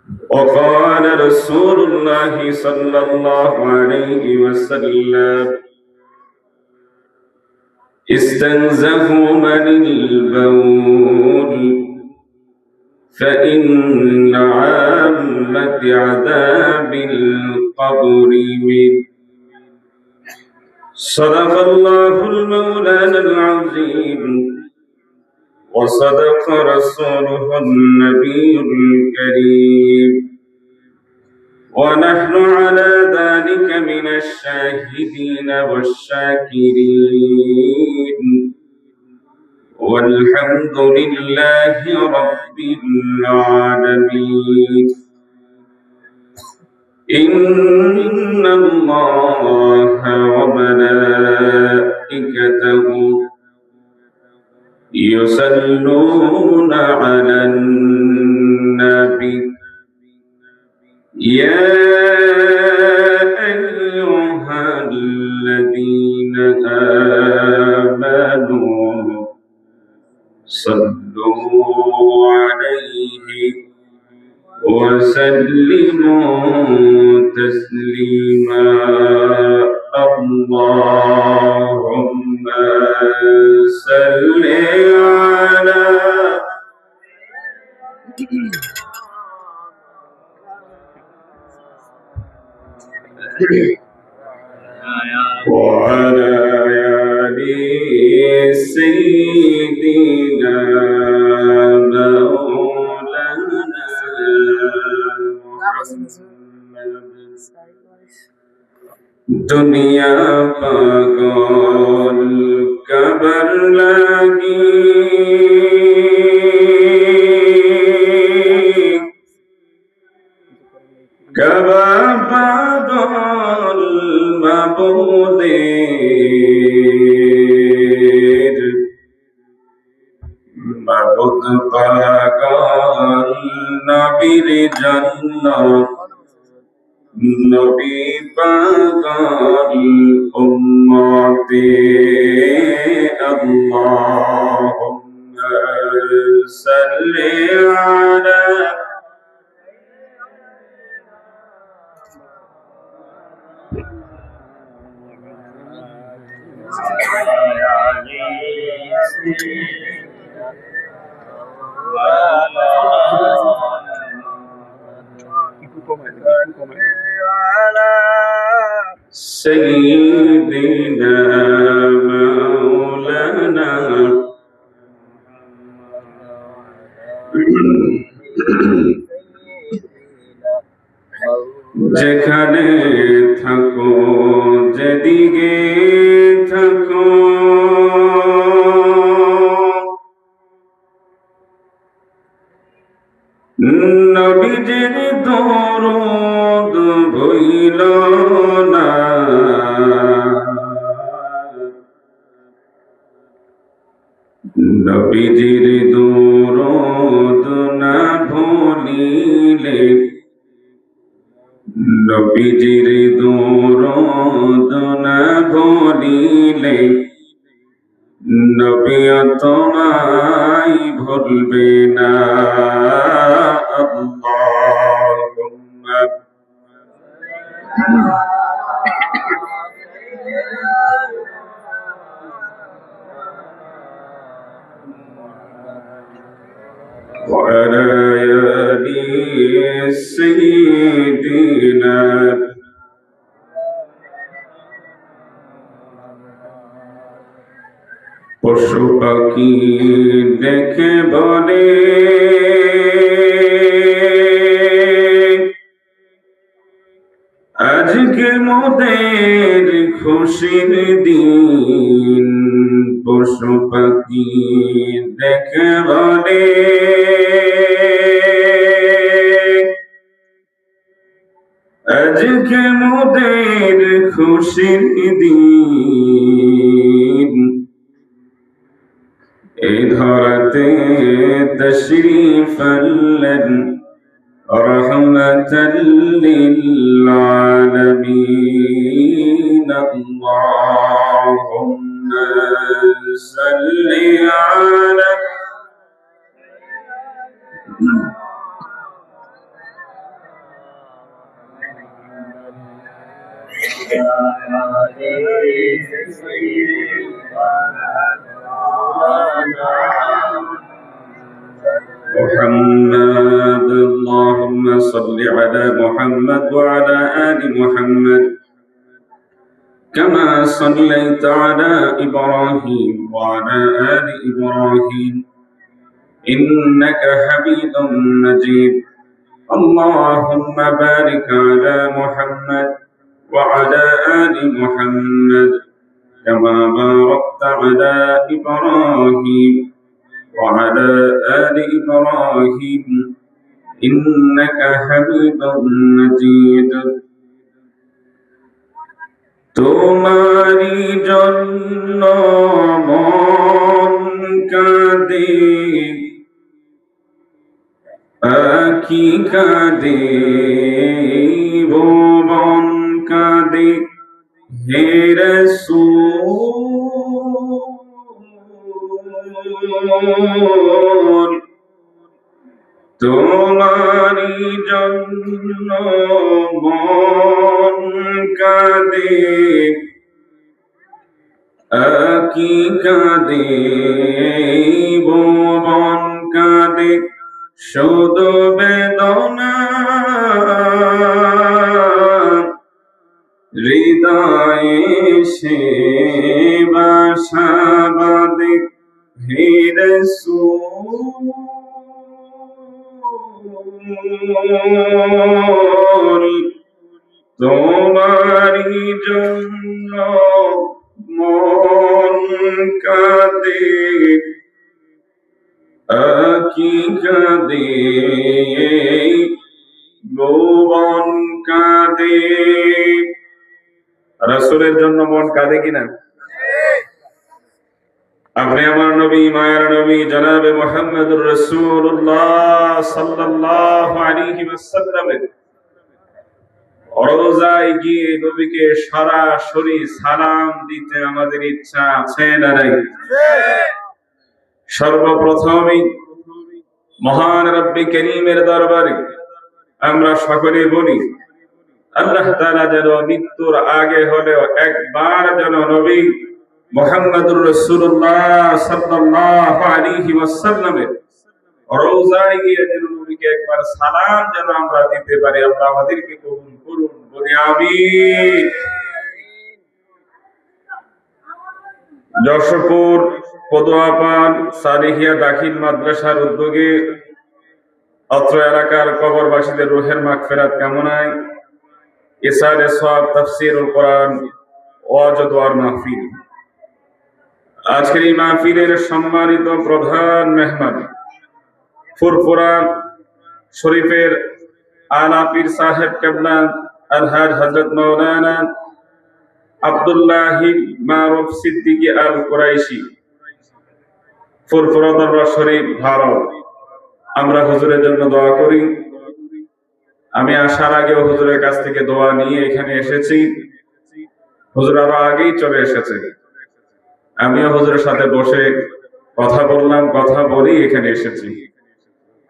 وقال رسول الله صلى الله عليه وسلم استنزهوا من البول فإن عامة عذاب القبر منه. صدق الله المولانا العظيم وصدق رسوله النبي الكريم ونحن على ذلك من الشاهدين والشاكرين والحمد لله رب العالمين. إن الله وملائكته يصلون على النبي يا أيها الذين آمنوا صلوا عليه وسلموا تسليما. اللهم صل على وعلى آل سيدنا مولانا दुनिया पागल कबर लगी कबा पागल माबूदेर माबूद पागल नबीर जन्नत नबी पागल उम्मते अल्लाहुम्मा सल्ली अला سيدنا مولانا যেখানে থাকো যেদিকে থাকো নবীজির দরুদ ভুইল না নবীজির দরুদ না ভুলিলে নবীজির দরুদ না ভুলিলে নবী তোমায় ভুলবে না। আল্লাহুম্মা وعلى آل سيدنا পশু পাখি দেখে বলে আজকে মোদের খুশির দিন। পশু পাখি দেখে বলে আজকে মোদের খুশির দিন। এই ধরাতে তশরীফ আনলেন রহমাতাল লিল আলামিন। আল্লাহুম্মা সাল্লি আলা محمد اللهم صل على محمد وعلى آل محمد كما صليت على إبراهيم وعلى آل إبراهيم إنك حميد مجيد اللهم بارك على محمد وعلى آل محمد كما باركت على إبراهيم وعلى آل إبراهيم إنك حميد مجيد তোমারি জন্য মন কাঁদে আঁখি কাঁদে ভুবন কাঁদে হে রাসূল তোমারি জন্য মন কাঁদে আঁখি কাঁদে ভুবন কাঁদে শুধু বেদনা হৃদয়ে সে বাসা বাঁধে হে রাসূল তোমারি জন্য মন কাঁদে আঁখি কাঁদে ভুবন কাঁদে রাসূলের জন্য মন কাঁদে কিনা? আপনি আমার নবী মায়ের নবী জনাবে মুহাম্মদুর রাসূলুল্লাহ সাল্লাল্লাহু আলাইহি ওয়াসাল্লামের রওজায় গিয়ে নবীকে সরাসরি সালাম দিতে আমাদের ইচ্ছা আছে না নাই? সর্বপ্রথমই মহান রব্বে করিমের দরবারে আমরা সকলে বলি আল্লাহ তাআলা যেন মৃত্যুর আগে হলেও একবার যেন নবী মুহাম্মদুর রাসূলুল্লাহ সাল্লাল্লাহু আলাইহি ওয়াসাল্লামের রওজায় গিয়ে যেন নবীকে একবার সালাম যেন আমরা দিতে পারি। আল্লাহ আমাদেরকে কবুল করুন, বলি আমিন। যশোরপুর পদুয়াপান সালেহিয়া দাখিল মাদ্রাসার উদ্যোগে অত্র এলাকার কবরবাসীদের রুহের মাগফিরাত কামনায় ইসালে সওয়াব তাফসীরুল কোরআন ওয়াজ ও দোয়ার মাহফিল। আজকের এই মাহফিলের সম্মানিত প্রধান মেহমান ফুরফুরা শরীফের আলা পীর সাহেব কেবলা আলহাজ হযরত মাওলানা আব্দুল্লাহ মারুফ সিদ্দিকী আল কুরাইশি, ফুরফুরা দরবার শরীফ, ভারত। আমরা হুজুরের জন্য দোয়া করি। আমি আসার আগেও হুজুরের কাছ থেকে দোয়া নিয়ে এখানে এসেছি। হুজুর আরো আগেই চলে এসেছে। আমিও হুজুরের সাথে বসে কথা বললাম, কথা বলি এখানে এসেছি।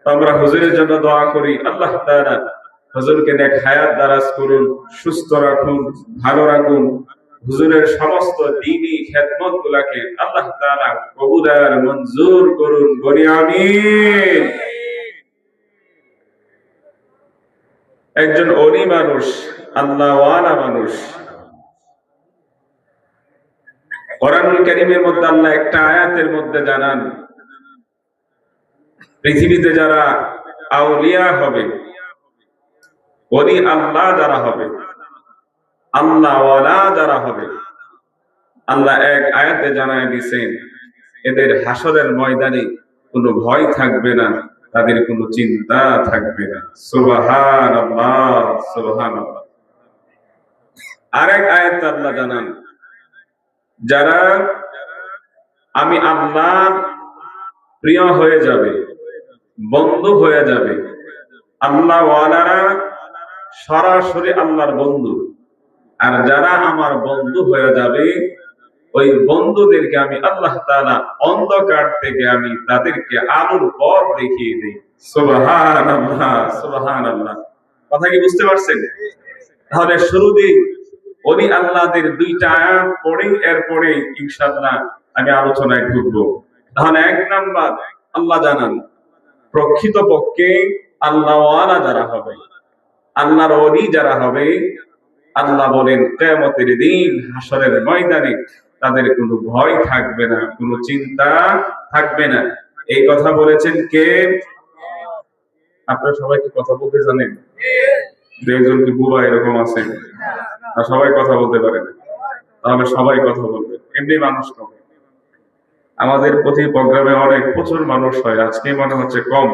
আমরা হুজুরের জন্য দোয়া করি, আল্লাহ তাআলা হুজুরকে নেক হায়াত দারাজ করুন, সুস্থ রাখুন, ভালো রাখুন। হুজুরের সমস্ত দ্বীনি খেদমত গুলাকে আল্লাহ তাআলা কবুল আর মঞ্জুর করুন, বলি আমিন। একজন ওলি মানুষ, আল্লাহওয়ালা মানুষ। কোরআনুল কারীমের মধ্যে আল্লাহ একটা আয়াতের মধ্যে জানান, পৃথিবীতে যারা আউলিয়া হবে, ওলি আল্লাহ যারা হবে, আল্লাহওয়ালা যারা হবে, আল্লাহ এক আয়াতে জানায় দিয়েছেন এদের হাসরের ময়দানে কোনো ভয় থাকবে না, তাদের কোনো চিন্তা থাকবে না। সুবহানাল্লাহ, সুবহানাল্লাহ। আরেক আয়াতে আল্লাহ জানান, যারা আমি আল্লাহ প্রিয় হয়ে যাবে, বন্ধু হয়ে যাবে, আল্লাহ ওয়ালারা সরাসরি আল্লাহর বন্ধু, আর যারা আমার বন্ধু হয়ে যাবে ওই বন্ধুদেরকে আমি আল্লাহ তাআলা অন্ধকার থেকে আমি তাদেরকে আলোর পথ দেখিয়ে দেই। সুবহানাল্লাহ, সুবহানাল্লাহ। কথা কি বুঝতে পারছেন? তাহলে শুরুতেই ওলি আল্লাহদের দুইটা আয়াত পড়েই এরপরে ইনশাআল্লাহ আমি আলোচনায় ঢুকবো। তাহলে এক নাম্বার, আল্লাহ জানান প্রকৃতপক্ষে আল্লাহওয়ালা যারা হবে, আল্লাহর ওলি যারা হবে, আল্লাহ বলেন কিয়ামতের দিন হাসরের ময়দানে তাদের কোনো ভয় থাকবে না, কোনো চিন্তা থাকবে না। এই কথা বলেছেন কে? আপনারা সবাই কি কথা বলতে জানেন? দুইজন কি বুবা এরকম আছে? আর সবাই কথা বলতে পারে না? তাহলে সবাই কথা বলবে, এমনি মানুষ কম। আমাদের প্রতি প্রোগ্রামে অনেক প্রচুর মানুষ হয়, আজকে মনে হচ্ছে কম।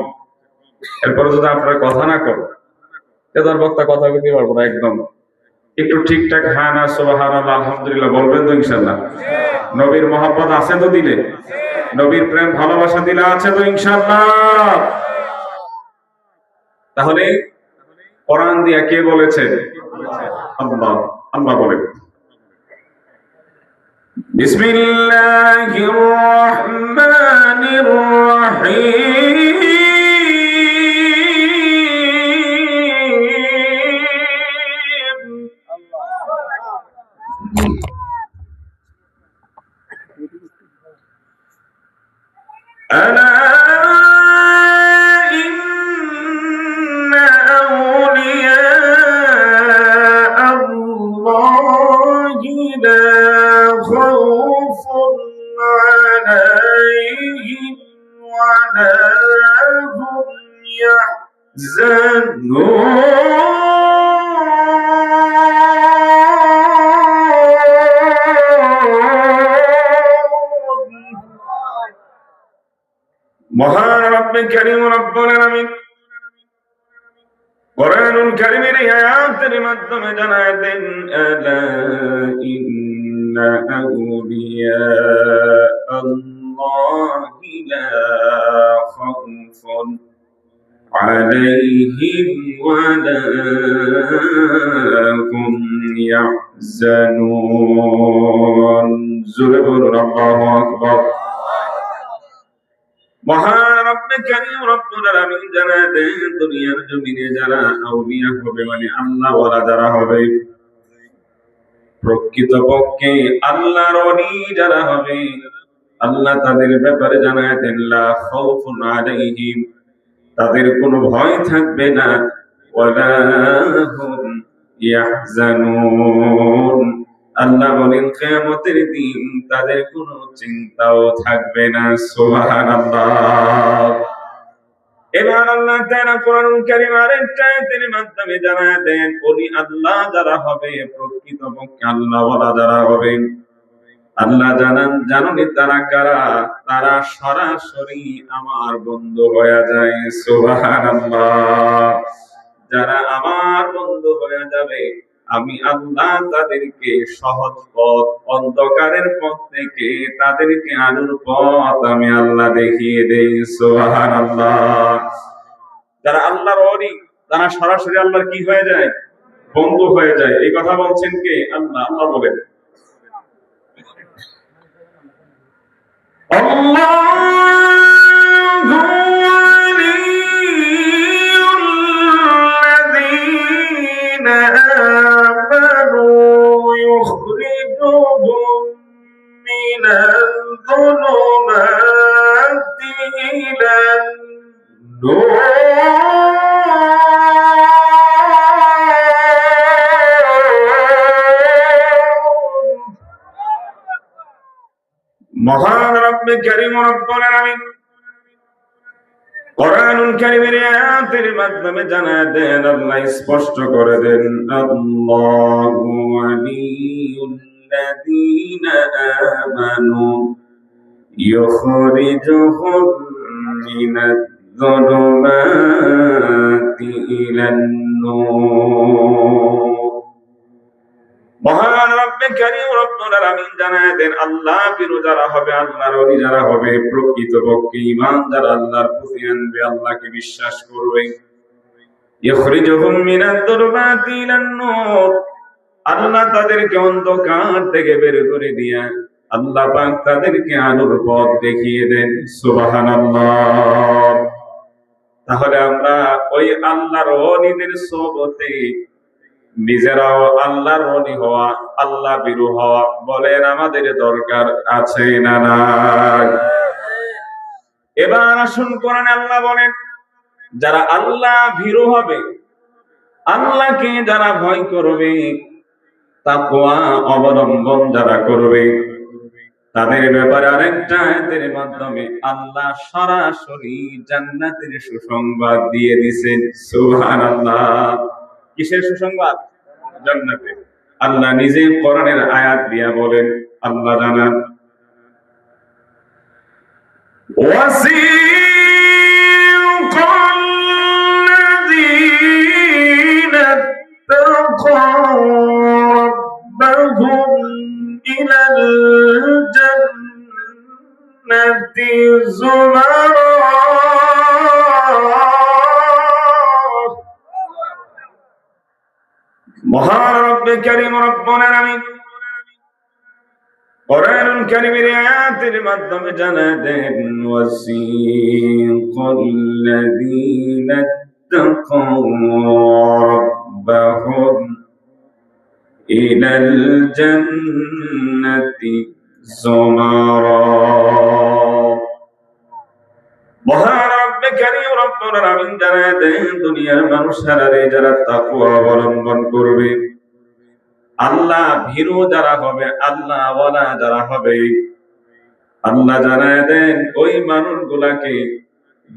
এরপরে যদি আপনারা কথা না করেন, এদের বক্তা কথা বলতে পারবো না একদম। একটু ঠিকঠাক হ্যাঁ না সুবহানাল্লাহ আলহামদুলিল্লাহ বলবেন তো ইনশাআল্লাহ? নবীর মহব্বত আছে তো দিলে? নবীর প্রেম ভালোবাসা দিলে আছে তো ইনশাআল্লাহ? তাহলে কোরআন দিয়া কে বলেছে? আল্লাহ। আল্লাহ বলেন বিসমিল্লাহির রহমানির রহিম ألا إن أولياء الله لا خوف عليهم ولا هم মহান রব্বে কারীম রব্বুল আলামিন কোরআনুল কারীমের এই আয়াতের মাধ্যমে জানায় দেন আলা ইন্না আউলিয়া আল্লাহি লা খাউফুন আলাইহিম ওয়া লা হুম ইয়াহজানুন। জোরে বলুন আল্লাহু আকবার। মহান রব্বে কারীম রব্বুল আলামিন জানায় দেন দুনিয়ার জমিনে যারা আউলিয়া হবে, মানে আল্লাহ ওয়ালা যারা হবে, প্রকৃতপক্ষে আল্লাহর ওলি যারা হবে, আল্লাহ তাদের ব্যাপারে জানায় দেন লা খাউফুন আলাইহিম, তাদের কোনো ভয় থাকবে না, ওয়ালা হুম ইয়াহজানুন, আল্লাহ বলেন কিয়ামতের দিন তাদের কোনো চিন্তাও থাকবে না। সুবহানাল্লাহ। এবার আল্লাহ তাআলা কোরআনুল কারীম আরেকটা আয়াতের মাধ্যমে জানায় দেন ওলি আল্লাহ যারা হবে, প্রকৃতপক্ষে আল্লাহ ওয়ালা যারা হবে, আল্লাহ জানেন তারা কারা? তারা সরাসরি আমার বন্ধু হয়ে যায়। সুবহানাল্লাহ। যারা আমার বন্ধু হয়ে যাবে, আমি আল্লাহ তাদেরকে সহজ পথ, অন্ধকারের পথ থেকে তাদেরকে আলোর পথ আমি আল্লাহ দেখিয়ে দেই। সুবহানাল্লাহ। যারা আল্লাহর ওলি, তারা সরাসরি আল্লাহর কি হয়ে যায়? বন্ধু হয়ে যায়। এই কথা বলছেন কে? আল্লাহ। আল্লাহ বলেন আল্লাহু ওয়ালিয়ুল লাযীনা আমানু ইখরিজুহুম মিনাল যুলুমাতি ইলান নূর। মহান রব্বে কারীম রব্বুল আলামিন কোরআনুল কারীমের আয়াতের মাধ্যমে জানায় দেন, আল্লাহ স্পষ্ট করে দেন আল্লাহু ওয়ালিয়ুল লাযীনা আমানু ইখরিজুহুম মিনাজ যুলুমাতি ইলান নূর। মহান রব্বে কারীম রব্বুল আলামিন জানায় দেন আল্লাহ বিরু যারা হবে, আল্লাহর ওলি যারা হবে, প্রকৃতপক্ষে ঈমান যারা আল্লাহর প্রতি আনবে, আল্লাহকে বিশ্বাস করবে, ইখরিজুহুম মিনাজ যুলুমাতি ইলান নূর, আল্লাহ তাদেরকে অন্ধকার থেকে বের করে দিয়া আল্লাহ পাক তাদেরকে আলোর পথ দেখিয়ে দেন। সুবহানাল্লাহ। তাহলে আমরা ওই আল্লাহর ওলিদের সোহবতে নিজেরাও আল্লাহর ওলি হওয়া, আল্লাহ ভীরু হওয়া, বলেন আমাদের দরকার আছে না নাই? এবার আসুন, কোরআনে আল্লাহ বলেন যারা আল্লাহ ভীরু হবে, আল্লাহকে যারা ভয় করবে, তাকওয়া অবলম্বন যারা করবে, তাদের ব্যাপারে আরেকটা আয়াতের মাধ্যমে আল্লাহ সরাসরি জান্নাতের সুসংবাদ দিয়ে দিয়েছেন। সুবহানাল্লাহ। কিসের সুসংবাদ? জান্নাতের। আল্লাহ নিজে কোরআনের আয়াত দিয়া বলেন, আল্লাহ জানান, وَسِيقَ الَّذِينَ اتَّقَوْا رَبَّهُمْ إِلَى الْجَنَّةِ زُمَرًا মহান রব্বে কারীম রব্বুল আলামিন কোরআনুল কারীমের আয়াতের মাধ্যমে জানায় দেন, ওয়াসিকাল্লাযীনা ইত্তাকাউ রাব্বাহুম ইলাল জান্নাতি যুমারা। মহান রব্বে কারীম রব্বুল আলামিন জানায় দেন, দুনিয়ার মানুষেরা যারা তাকওয়া অবলম্বন করবে, আল্লাহ ভীরু যারা হবে, আল্লাহ ওয়ালা যারা হবে, আল্লাহ জানায় দেন ওই মানুষগুলাকে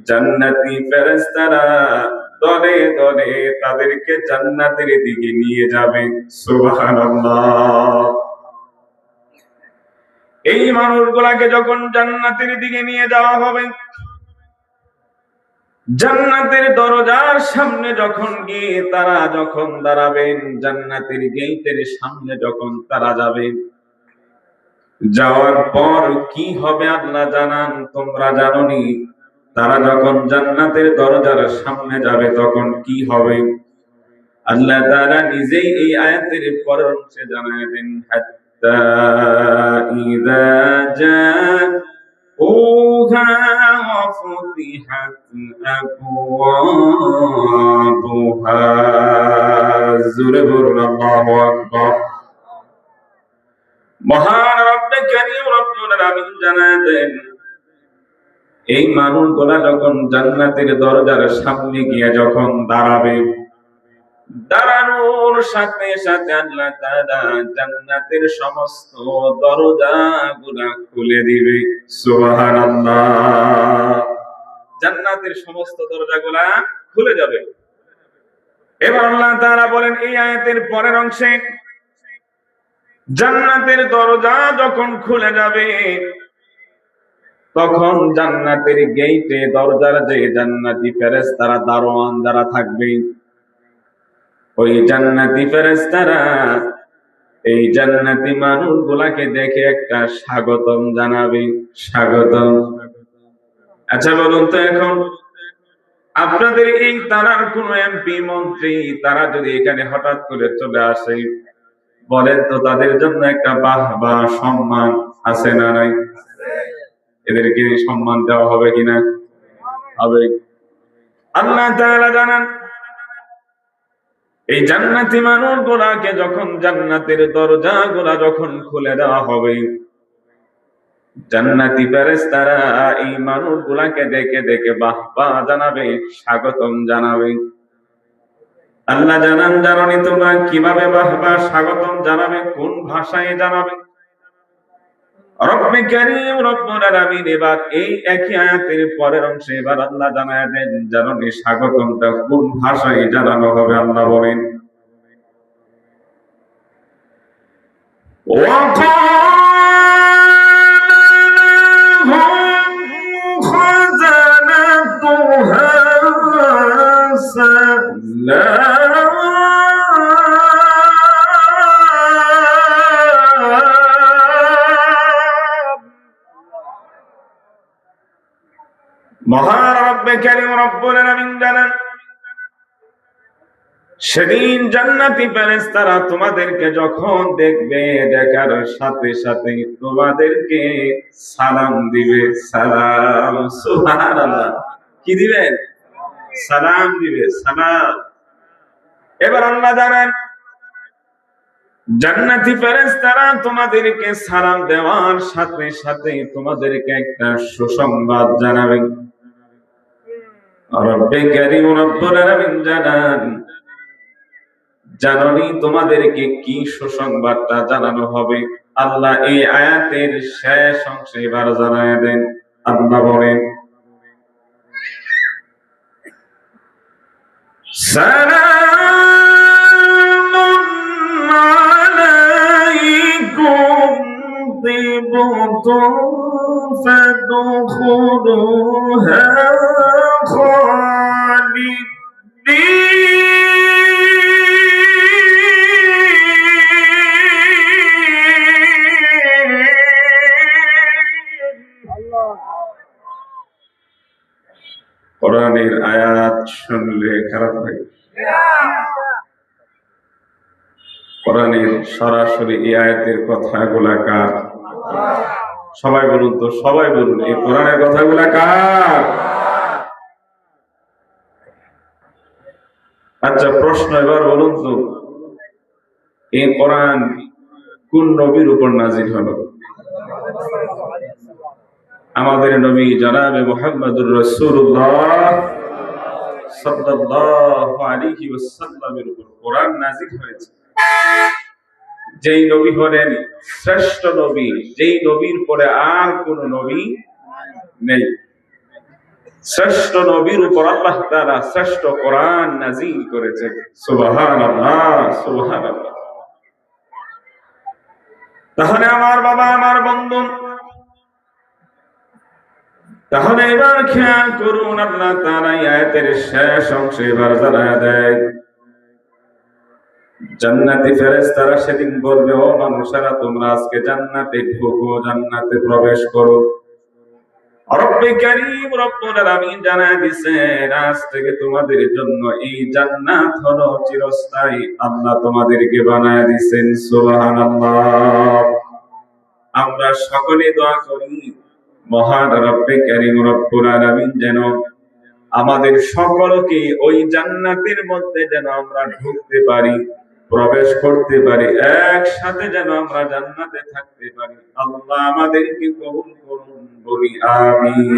জান্নাতি ফেরেশতারা দলে দলে তাদেরকে জান্নাতের দিকে নিয়ে যাবে। সুবহানাল্লাহ। এই মানুষগুলাকে যখন জান্নাতের দিকে নিয়ে যাওয়া হবে, জান্নাতের দরজার সামনে যখন গিয়ে তারা যখন দাঁড়াবেন, জান্নাতের গেটের সামনে যখন তারা যাবে, যাওয়ার পর কি হবে আল্লাহ জানান, তোমরা জানোনি? তারা যখন জান্নাতের দরজার সামনে যাবে তখন কি হবে? আল্লাহ তাআলা নিজেই এই আয়াতের পরের অংশে জানায় দেন, হাত্তা ইযা জাউহা ওয়া ফুতিহাত আবওয়াবুহা। জোরে বলুন আল্লাহু আকবার। মহান রব্বে কারীম রব্বুল আলামিন জানায় দেন, এই মানুষগুলা যখন জান্নাতের দরজার সামনে গিয়ে যখন দাঁড়াবে, দাঁড়ানোর সাথে সাথে আল্লাহ তাআলা জান্নাতের সমস্ত দরজাগুলা খুলে দিবে। সুবহানাল্লাহ। জান্নাতের সমস্ত দরজাগুলা খুলে যাবে। এবার আল্লাহ তাআলা বলেন এই আয়াতের পরের অংশে, জান্নাতের দরজা যখন খুলে যাবে তখন জান্নাতের গেটে দরজার যে জান্নাতি ফেরেশতারা দারোয়ান যারা থাকবে, ওই জান্নাতি ফেরেশতারা এই জান্নাতি মানুষগুলাকে দেখে একটা স্বাগতম জানাবে। স্বাগতম। আচ্ছা বলুন তো, এখন আপনাদের এই তারার কোন এমপি মন্ত্রী তারা যদি এখানে হঠাৎ করে চলে আসে, বলেন তো তাদের জন্য একটা বাহবা সম্মান আছে না নাই? এদেরকে সম্মান দেওয়া হবে কিনা? হবে। আল্লাহ তাআলা জানান, এই জান্নাতি মানুষগুলাকে যখন জান্নাতের দরজাগুলা যখন খুলে দেওয়া হবে, জান্নাতি ফেরেশতারা এই মানুষগুলাকে দেখে দেখে বাহবা জানাবে, স্বাগতম জানাবে। আল্লাহ জানান, জানোনি তোমরা কিভাবে বাহবা স্বাগতম জানাবে? কোন ভাষায় জানাবে? রব্বে কারীম রব্বুল আলামিন এবার এই একই আয়াতের পরের অংশে এবার আল্লাহ জানায় দেন, জানোনি স্বাগতমটা কোন ভাষায় জানানো হবে? আল্লাহ বলেন, মহান রব্বে কারীম রব্বুল আলামিন জানান, সেদিন জান্নাতি ফেরেশতারা তোমাদেরকে যখন দেখবে, দেখার সাথে সাথে তোমাদেরকে সালাম দিবে। সালাম। সুবহানাল্লাহ। কি দিবেন? সালাম দিবে। সালাম। এবার আল্লাহ জানান, জান্নাতি ফেরেশতারা তোমাদেরকে সালাম দেওয়ার সাথে সাথে তোমাদেরকে একটা সুসংবাদ জানাবে। রব্বে কারীম রব্বুল আলামিন জানান, জাননি তোমাদেরকে কি সুসংবাদটা জানানো হবে। আল্লাহ এই আয়াতের শেষ অংশে এবার জানায় দেন। আল্লাহ বলেন, সালামুন আলাইকুম তিবতুম ফাদখুলুহা কোরআনের আয়াত শুনলে খারাপ লাগে? কোরআনের সরাসরি এই আয়াতের কথাগুলা কার? সবাই বলুন তো, সবাই বলুন, এই কোরআনের কথাগুলা কার? আচ্ছা, প্রশ্ন এবার বলুন তো, এই কোরআন কোন নবীর উপর নাজিল হলো? আমাদের নবী জনাবে মুহাম্মদুর রাসূলুল্লাহ সাল্লাল্লাহু আলাইহি ওয়াসাল্লামের উপর কোরআন নাজিল হয়েছে। যেই নবী হলেন শ্রেষ্ঠ নবী, যেই নবীর পরে আর কোন নবী নেই, শ্রেষ্ঠ নবীর উপর আল্লাহ তাআলা শ্রেষ্ঠ কোরআন নাজিল করেছেন। সুবহানাল্লাহ, সুবহানাল্লাহ। তাহলে আমার বাবা, আমার বন্ধু, তাহলে এবার খেয়াল করুন, আল্লাহ তাআলা আয়াতের শেষ অংশে এবার জানায় দেয়, জান্নাতি ফেরেশতারা সেদিন বলবে, ও মানুষেরা, তোমরা আজকে জান্নাতে ঢোকো, জান্নাতে প্রবেশ করো। রব্বে কারীম রব্বুল আলামিন জানায় দিয়েছেন, আজ থেকে তোমাদের জন্য এই জান্নাত হলো চিরস্থায়ী। আল্লাহ তোমাদেরকে বানায় দিয়েছেন। সুবহানাল্লাহ। আমরা সকলে দোয়া করি, মহান রব্বে কারীম রব্বুল আলামিন যেন আমাদের সকলকে ওই জান্নাতের মধ্যে যেন আমরা ঢুকতে পারি, প্রবেশ করতে পারি, একসাথে যেন আমরা জান্নাতে থাকতে পারি। আল্লাহ আমাদেরকে কবুল করুন, বলি আমিন।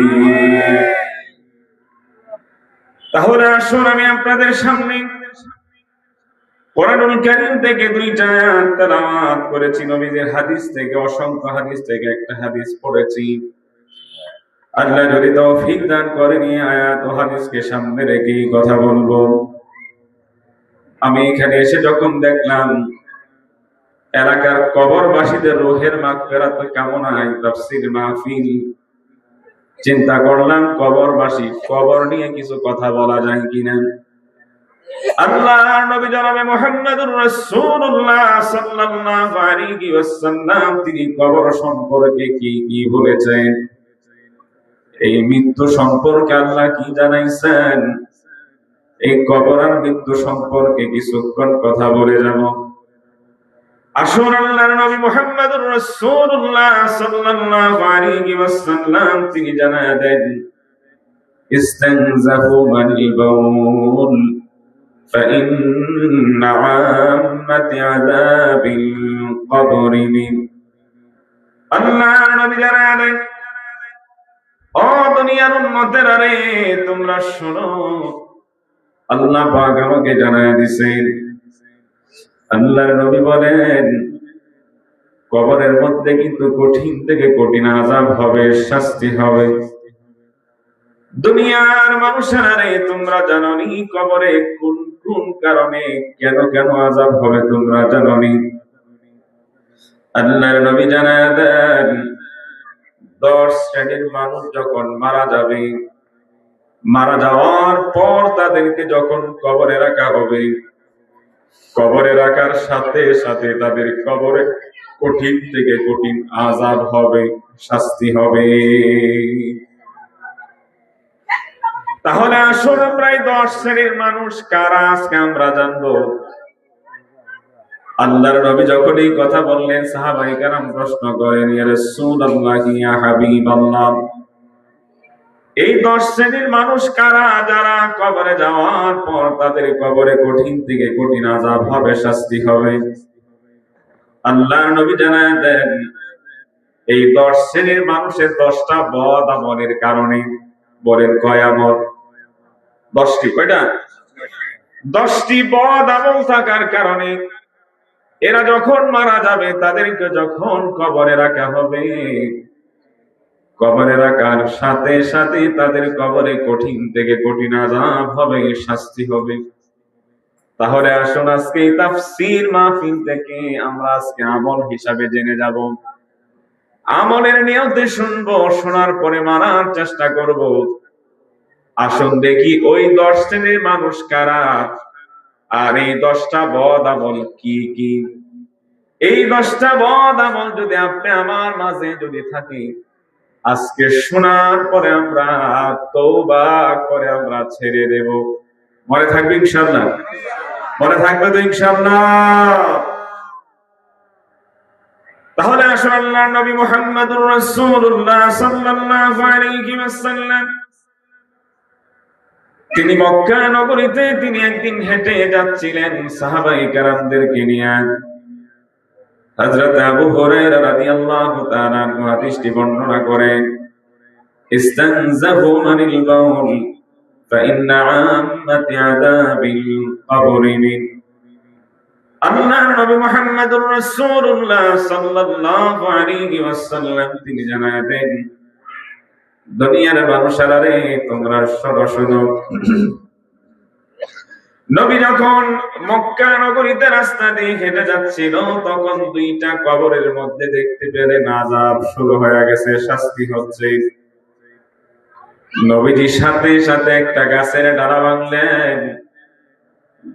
তাহলে আসুন, আমি আপনাদের সামনে কোরআনুল কারীম থেকে দুইটা আয়াত তেলাওয়াত করেছি, নবীজির হাদিস থেকে, অসংখ্য হাদিস থেকে একটা হাদিস পড়েছি। আল্লাহ যদি তৌফিক দান করেন, আয়াত ও হাদিসকে সামনে রেখেই কথা বলবো। আমি এখানে এসে যখন দেখলাম এলাকার কবরবাসীদের রূহের মাগফিরাত কামনায় তাফসীর মাহফিল, চিন্তা করলাম কবরবাসী, কবর নিয়ে কিছু কথা বলা যায় কিনা। আল্লাহর নবী জনাবে মুহাম্মদুর রাসূলুল্লাহ সাল্লাল্লাহু আলাইহি ওয়াসাল্লাম তিনি কবর সম্পর্কে কি কি বলেছেন, এই মৃত্যু সম্পর্কে আল্লাহ কি জানাইছেন, এই কবর আর মৃত্যু সম্পর্কে কিছুক্ষণ কথা বলে যাব। আসুন, আল্লাহর নবী মুহাম্মদুর রাসূলুল্লাহ সাল্লাল্লাহু আলাইহি ওয়াসাল্লাম তিনি জানায় দেন, ইস্তানজাহু মানিল বাউল ফাইন্না আম্মাতি আযাবিল কবরি মিন। আল্লাহর নবী জানায় দেন, ও দুনিয়ার উম্মতেরা রে, তোমরা শোনো, আল্লাহ পাক আমাকে জানায় দিয়েছেন। আল্লাহর নবী বলেন, কবরের মধ্যে কিন্তু কঠিন থেকে কঠিন আযাব হবে, শাস্তি হবে। দুনিয়ার মানুষেরা রে, তোমরা জানোনি কবরে কোন কোন কারণে কেন কেন আযাব হবে, তোমরা জানোনি। আল্লাহর নবী জানায় দেন, 10 শ্রেণীর মানুষ যখন মারা যাবে, মারা যাওয়ার পর তাদেরকে যখন কবরে রাখা হবে, কবরে রাখার সাথে সাথে তাদের কবরে কঠিন থেকে কঠিন আযাব হবে, শাস্তি হবে। তাহলে আসলে প্রায় 10 শ্রেণীর মানুষ কারা আজকে আমরা জানবো। আল্লাহর নবী যখন এই কথা বললেন, সাহাবায়ে কেরাম প্রশ্ন করেন, ইয়া রাসূলুল্লাহ, ইয়া হাবিবাল্লাহ, এই 10 শ্রেণীর মানুষ কারা, যারা কবরে যাওয়ার পর তাদের কবরে কঠিন থেকে কঠিন আযাব হবে, শাস্তি হবে। আল্লাহর নবী জানায় দেন এই 10 শ্রেণীর মানুষের 10টা বদ আমলের কারণে। বলেন কয় আমল? 10টি। কয়টা? 10টি বদ আমল থাকার কারণে এরা যখন মারা যাবে, তাদেরকে যখন কবরে রাখা হবে, কবরে রাখার সাথে সাথে তাদের কবরে কঠিন থেকে কঠিন আযাব হবে, শাস্তি হবে। তাহলে আসুন আজকে এই তাফসীর মাহফিল থেকে আমরা আজকে আমল হিসাবে জেনে যাব। আমলের নিয়তে শুনবো, শোনার পরে মানার চেষ্টা করব। আসুন দেখি ওই 10 শ্রেণীর মানুষ কারা, আর এই 10টা বদ আমল কি কি। এই 10টা বদ আমল যদি আপনি আমার মাঝে যদি থাকে, আজকে শোনার পরে আমরা তওবা করে আমরা ছেড়ে দেব। মনে থাকবে ইনশাআল্লাহ? মনে থাকবে তো ইনশাআল্লাহ? তাহলে আসুন আল্লাহর নবী মুহাম্মদুর রাসূলুল্লাহ সাল্লাল্লাহু আলাইহি ওয়াসাল্লাম তিনি মক্কা নগরীতে তিনি একদিন হেঁটে যাচ্ছিলেন সাহাবায়ে কেরামদেরকে নিয়ে। হযরত আবু হুরায়রা রাদিয়াল্লাহু তাআলা আনহু হাদিসটি বর্ণনা করেন, ইস্তানজাহু আনিল বাউল ফাইন্না আম্মাতি আযাবিল কবরি মিন। আল্লাহর নবী মুহাম্মদুর রাসূলুল্লাহ সাল্লাল্লাহু আলাইহি ওয়াসাল্লাম তিনি জানায় দেন, দুনিয়ার মানুষেরা রে, তোমরা শোনো। নবী যখন মক্কা নগরীতে রাস্তা দিয়ে হেঁটে যাচ্ছিল, তখন 2টা কবরের মধ্যে দেখতে পেলেন আযাব শুরু হয়ে গেছে, শাস্তি হচ্ছে। নবীজি সাথে সাথে একটা গাছের ডালা ভাঙলেন,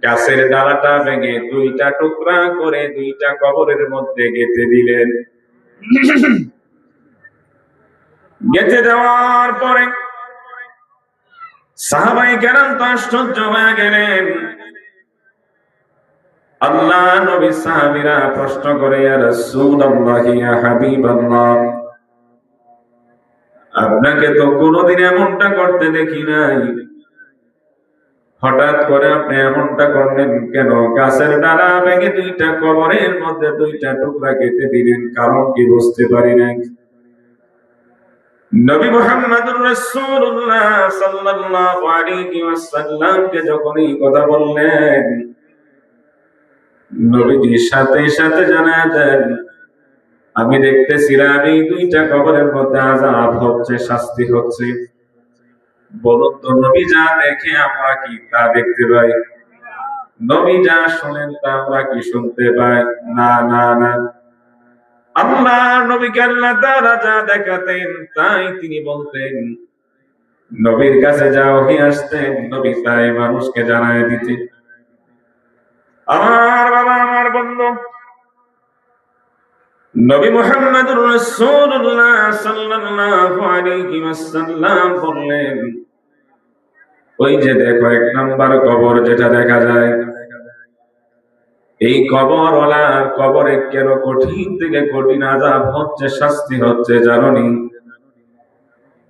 গাছের ডালাটা ভেঙে 2টা টুকরা করে 2টা কবরের মধ্যে গেঁথে দিলেন। গেঁথে দেওয়ার পরে সাহাবায়ে কেরাম তো আশ্চর্য হয়ে গেলেন। আল্লাহ নবী সাহাবীরা প্রশ্ন করে, ইয়া রাসূলুল্লাহ, ইয়া হাবিবাল্লাহ, আপনাকে তো কোনোদিন এমনটা করতে দেখি নাই, হঠাৎ করে আপনি এমনটা করলেন কেন? গাছের ডালা ভেঙে 2টা কবরের মধ্যে 2টা টুকরা কেটে দিলেন, কারণ কি বুঝতে পারি নাই। নবী মুহাম্মদুর রাসূলুল্লাহ সাল্লাল্লাহু আলাইহি ওয়াসাল্লামকে যখন এই কথা বললেন, নবীজি সাথে সাথে জানায় দেন, আমি দেখতেছিলাম এই 2টা কবরের মধ্যে আযাব হচ্ছে, শাস্তি হচ্ছে। বলুন তো, নবী যা দেখে আমরা কি তা দেখতে পাই? নবী যা শুনেন তা আমরা কি শুনতে পাই? না না না। আল্লাহ নবীকে আল্লাহ তাআলা যা দেখাতেন তাই তিনি বলতেন। নবীর কাছে যা ওহী আসতেন, নবী তাই মানুষকে জানায় দিতেন। আমার বাবা, আমার বন্ধু, নবী মুহাম্মদুর রাসূলুল্লাহ সাল্লাল্লাহু আলাইহি ওয়াসাল্লাম বললেন, ওই যে দেখো 1 নাম্বার কবর যেটা দেখা যায়, এই কবরওয়ালার কবরে কেন কঠিন থেকে কঠিন আযাব হচ্ছে, শাস্তি হচ্ছে জানোনি?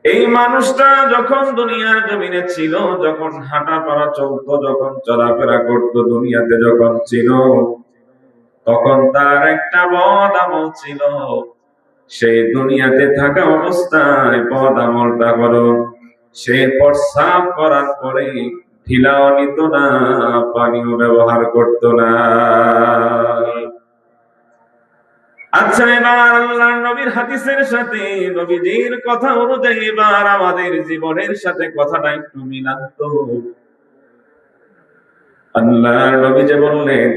এই মানুষটা যখন দুনিয়ার জমিনে ছিল, যখন হাঁটা পড়া চলতো, যখন চলাফেরা করতো, দুনিয়াতে যখন ছিল, তখন তার একটা বদ আমল ছিল। সেই দুনিয়াতে থাকা অবস্থায় বদ আমলটা হলো, সে প্রস্রাব করার পরে ঢিলাও নিত না, পানিও ব্যবহার করত না। আচ্ছা, এবার আল্লাহর নবীর হাদিসের সাথে, নবীজির কথা অনুযায়ী এবার আমাদের জীবনের সাথে কথাটা একটু মিলান তো। আল্লাহর নবী যে বললেন,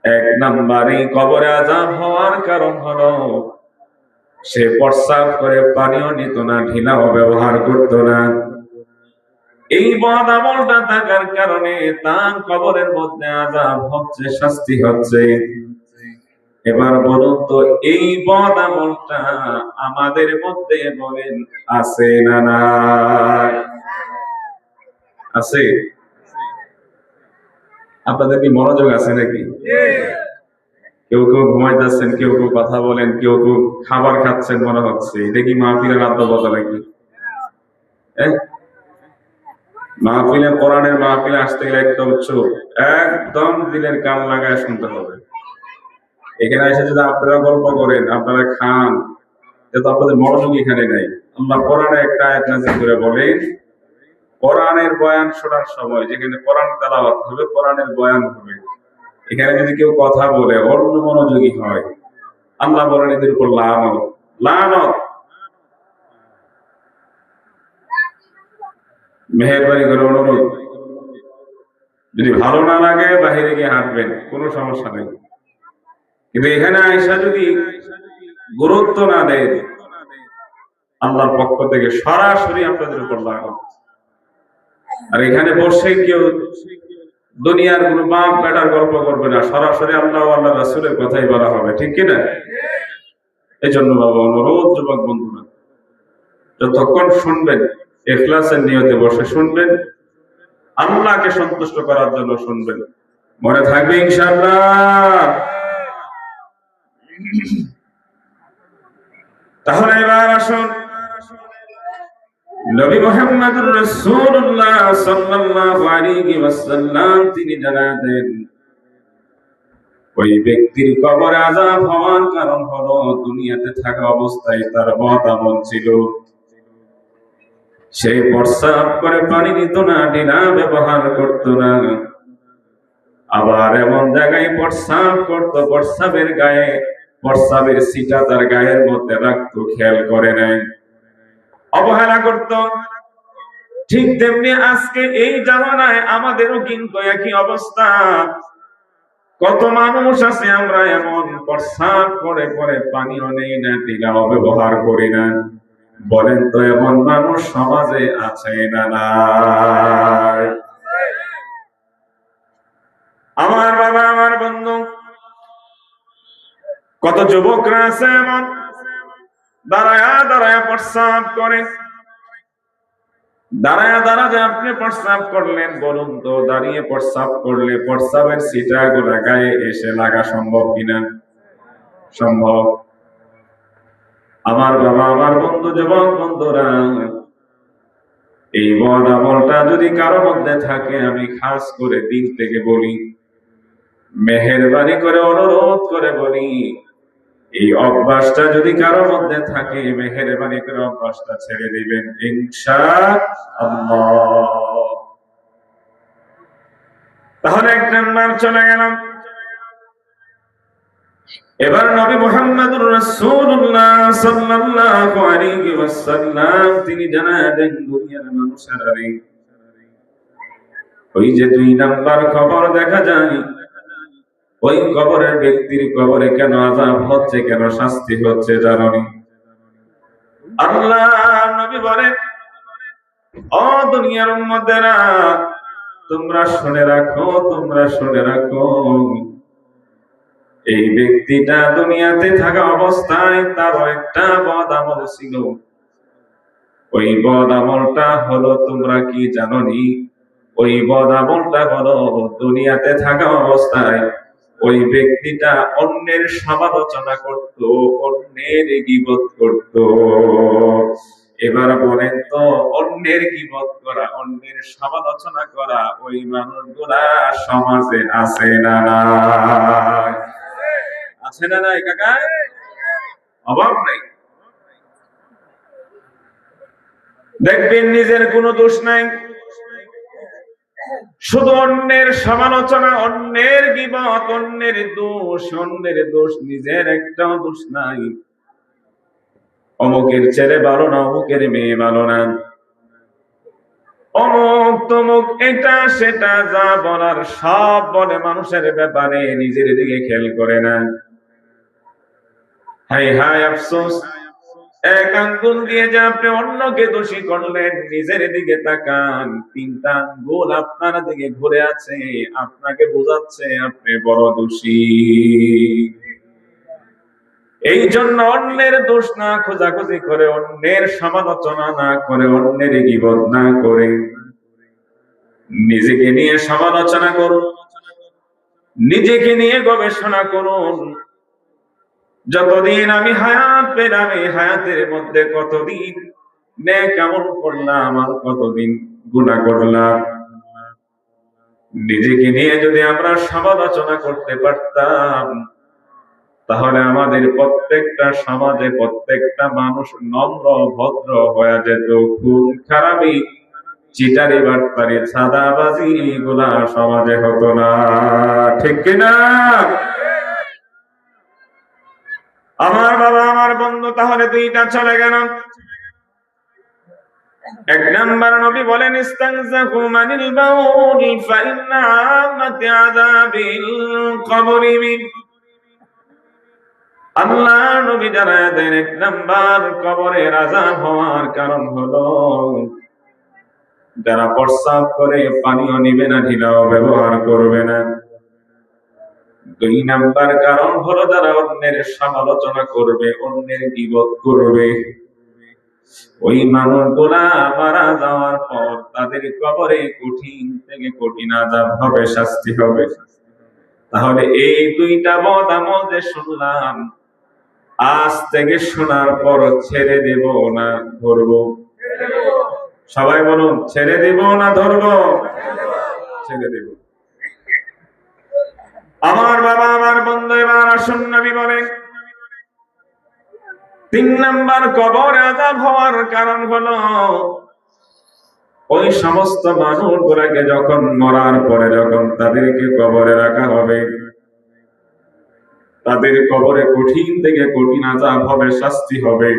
1 নম্বরে কবরে আযাব হওয়ার কারণ হলো সে প্রস্রাব করে পানিও নিত না, ঢিলাও ব্যবহার করত না। এই বদ আমলটা থাকার কারণে তার কবরের মধ্যে আযাব হচ্ছে, শাস্তি হচ্ছে। এবার বলুন তো, এই বদ আমলটা আমাদের মধ্যে বলেন আছে না নাই? আছে? আপনাদের কি মনোযোগ আছে নাকি? কেউ কেউ ঘুমাইতেছেন, কেউ কেউ কথা বলেন, কেউ কেউ খাবার খাচ্ছেন মনে হচ্ছে। এটা কি মাহফিলের আদ্যবতা নাকি? মাহফিলে, কোরআনের মাহফিলে আসতে গেলে একদম চুপ, একদম দিলের কান লাগায় শুনতে হবে। এখানে এসে যদি আপনারা গল্প করেন, আপনারা খান, তো আপনাদের মনোযোগ এখানে নাই। আল্লাহ কোরআনে একটা আয়াত নাযিল করে বলেন, কোরআনের বয়ান শোনার সময় যেখানে কোরআন তেলাওয়াত হবে, কোরআনের বয়ান হবে, এখানে যদি কেউ কথা বলে অন্য মনোযোগী হয়, আল্লাহ বলেন এদের উপর লানত, লানত। মেহেরবানি করে অনুরোধ, যদি ভালো না লাগে বাহিরে গিয়ে হাঁটবেন, কোনো সমস্যা নেই। কিন্তু এখানে আয়েশা যদি গুরুত্ব না দেয়, আল্লাহর পক্ষ থেকে সরাসরি আপনাদের উপর লানত। আর এখানে বসে কেউ দুনিয়ার কোন বাপ বেটার গল্প করবে না, সরাসরি আল্লাহ আল্লাহ রাসূলের কথাই বলা হবে, ঠিক কিনা? এই জন্য বাবা অনুরোধ, যুবক বন্ধুরা, যতক্ষণ শুনবেন ইখলাসের নিয়তে বসে শুনবেন, আল্লাহকে সন্তুষ্ট করার জন্য শুনবেন, মনে থাকবে ইনশাআল্লাহ। তাহলে এবার আসুন, নবী মুহাম্মদুর রাসূলুল্লাহ সাল্লাল্লাহু আলাইহি ওয়াসাল্লাম তিনি জানালেন, ওই ব্যক্তির কবরে আযাব হওয়ার কারণ হলো দুনিয়াতে থাকা অবস্থায় তার বদ আমল ছিল। সে প্রস্রাব করে পানি নিত না, ডিনা ব্যবহার করত না, আবার এমন জায়গায় প্রস্রাব করত, প্রস্রাবের গায়ে প্রস্রাবের ছিটা তার গায়ের মধ্যে রাখতো, খেয়াল করে নাই, অবহেলা করত। ঠিক তেমনি আজকে এই জামানায় আমাদেরও কিন্তু একই অবস্থা। কত মানুষ আছে আমরা এমন প্রস্রাব করে করে পানিও নেই না, টিলা ব্যবহার করি না। বলেন তো এমন মানুষ সমাজে আছে না নাই? আমার বাবা, আমার বন্ধু, কত যুবকরা আছে এমন দাঁড়ায়া দাঁড়ায়া প্রস্রাব করে। দাঁড়ায়া দাঁড়াতে আপনি প্রস্রাব করলেন, বলুন তো দাঁড়িয়ে প্রস্রাব করলে প্রস্রাবের ছিটা গুলা গায়ে এসে লাগা সম্ভব কিনা? সম্ভব। আমার বাবা, আমার বন্ধু, যুবক বন্ধুরা, এই বদ আমলটা যদি কারো মধ্যে থাকে, আমি খাস করে দিল থেকে বলি, মেহেরবানি করে অনুরোধ করে বলি, এই অভ্যাসটা যদি কারো মধ্যে থাকে, মেহেরবানি করে অভ্যাসটা ছেড়ে দিবেন ইনশাআল্লাহ। তাহলে এক নাম্বার চলে গেলাম। এবার নবী মুহাম্মদুর রাসূলুল্লাহ সাল্লাল্লাহু আলাইহি ওয়াসাল্লাম তিনি জানালেন, দুনিয়ার মানুষেরা রে, ওই যে 2 নাম্বার খবর দেখা যায়, ওই কবরের ব্যক্তির কবরে কেন আযাব হচ্ছে, কেন শাস্তি হচ্ছে জানেন? আল্লাহ নবী বলেন, ও দুনিয়ার উম্মতেরা, তোমরা শুনে রাখো, তোমরা শুনে রাখো, এই ব্যক্তিটা দুনিয়াতে থাকা অবস্থায় তার একটা বদ আমল ছিল। ওই বদ আমলটা হলো, তোমরা কি জানোনি? ওই বদ আমলটা হলো, দুনিয়াতে থাকা অবস্থায় ওই ব্যক্তিটা অন্যের সমালোচনা করত, অন্যের গীবত করত। এবার বলেন তো, অন্যের গীবত করা, অন্যের সমালোচনা করা, ওই মানুষগুলা সমাজে আছে না নাই? আছে না নাই কাকা? অভাব নাই। দেখবেন নিজের কোনো দোষ নাই, শুধু অন্যের সমালোচনা, অন্যের গীবত, অন্যের দোষ, নিজের একটাও দোষ নাই। অমুকের ছেলে ভালো না, অমুকের মেয়ে ভালো না, অমুক তমুক, এটা সেটা যা বলার সব বলে মানুষের ব্যাপারে, নিজের দিকে খেয়াল করে না। হায় হায় আফসোস, এক আঙ্গুল দিয়ে যে আপনি অন্যকে দোষী করলেন, নিজের দিকে তাকান, 3টা আঙ্গুল আপনার দিকে ঘুরে আছে, আপনাকে বোঝাচ্ছে আপনি বড় দোষী। এই জন্য অন্যের দোষ না খোঁজাখুঁজি করে, অন্যের সমালোচনা না করে, অন্যের গীবত না করে, নিজেকে নিয়ে সমালোচনা করুন, নিজেকে নিয়ে গবেষণা করুন। যতদিন আমি হায়াত পেলাম, এই হায়াতের মধ্যে কতদিন নেক আমল করলাম আর কতদিন গুনাহ করলাম। নিজেকে নিয়ে যদি আমরা সমালোচনা করতে পারতাম, তাহলে আমাদের প্রত্যেকটা সমাজে প্রত্যেকটা মানুষ নম্র ভদ্র হয়ে যেত। খুন খারাপি চিটারি বাটপারি সাদাবাজি এগুলা সমাজে হতো না, ঠিক কিনা? আমার বাবা আমার বন্ধু, তাহলে দুইটা চলে গেল। এক নাম্বার নবী বলেন ইস্তানজাকু মানিল বাউল ফাইন্না আমাতি আযাবিল কবরি মিন। আল্লাহ নবী জানায় দেন, এক নাম্বার কবরের আযাব হওয়ার কারণ হলো যারা প্রস্রাব করে পানিও নিবে না, ঢিলাও ব্যবহার করবে না। দুই নাম্বার কারণ হলো যারা অন্যের সমালোচনা করবে, অন্যের গীবত করবে। ওই মানুষগুলা মারা যাওয়ার পর তাদের কবরে কঠিন থেকে কঠিন আযাব হবে, শাস্তি হবে। তাহলে এই দুইটা বদ আমল যে শুনলাম, আজ থেকে শোনার পর ছেড়ে দেব না ধরবো? সবাই বলুন, ছেড়ে দেব না ধরবো? ছেড়ে দেব। আমার বাবা আমার বন্ধু, এবার আসুন নবী বলেন তিন নাম্বার কবরে আযাব হওয়ার কারণ হলো ওই সমস্ত মানুষগুলাকে যখন মরার পরে যখন তাদেরকে কবরে রাখা হবে, তাদের কবরে কঠিন থেকে কঠিন আযাব হবে, শাস্তি হবে।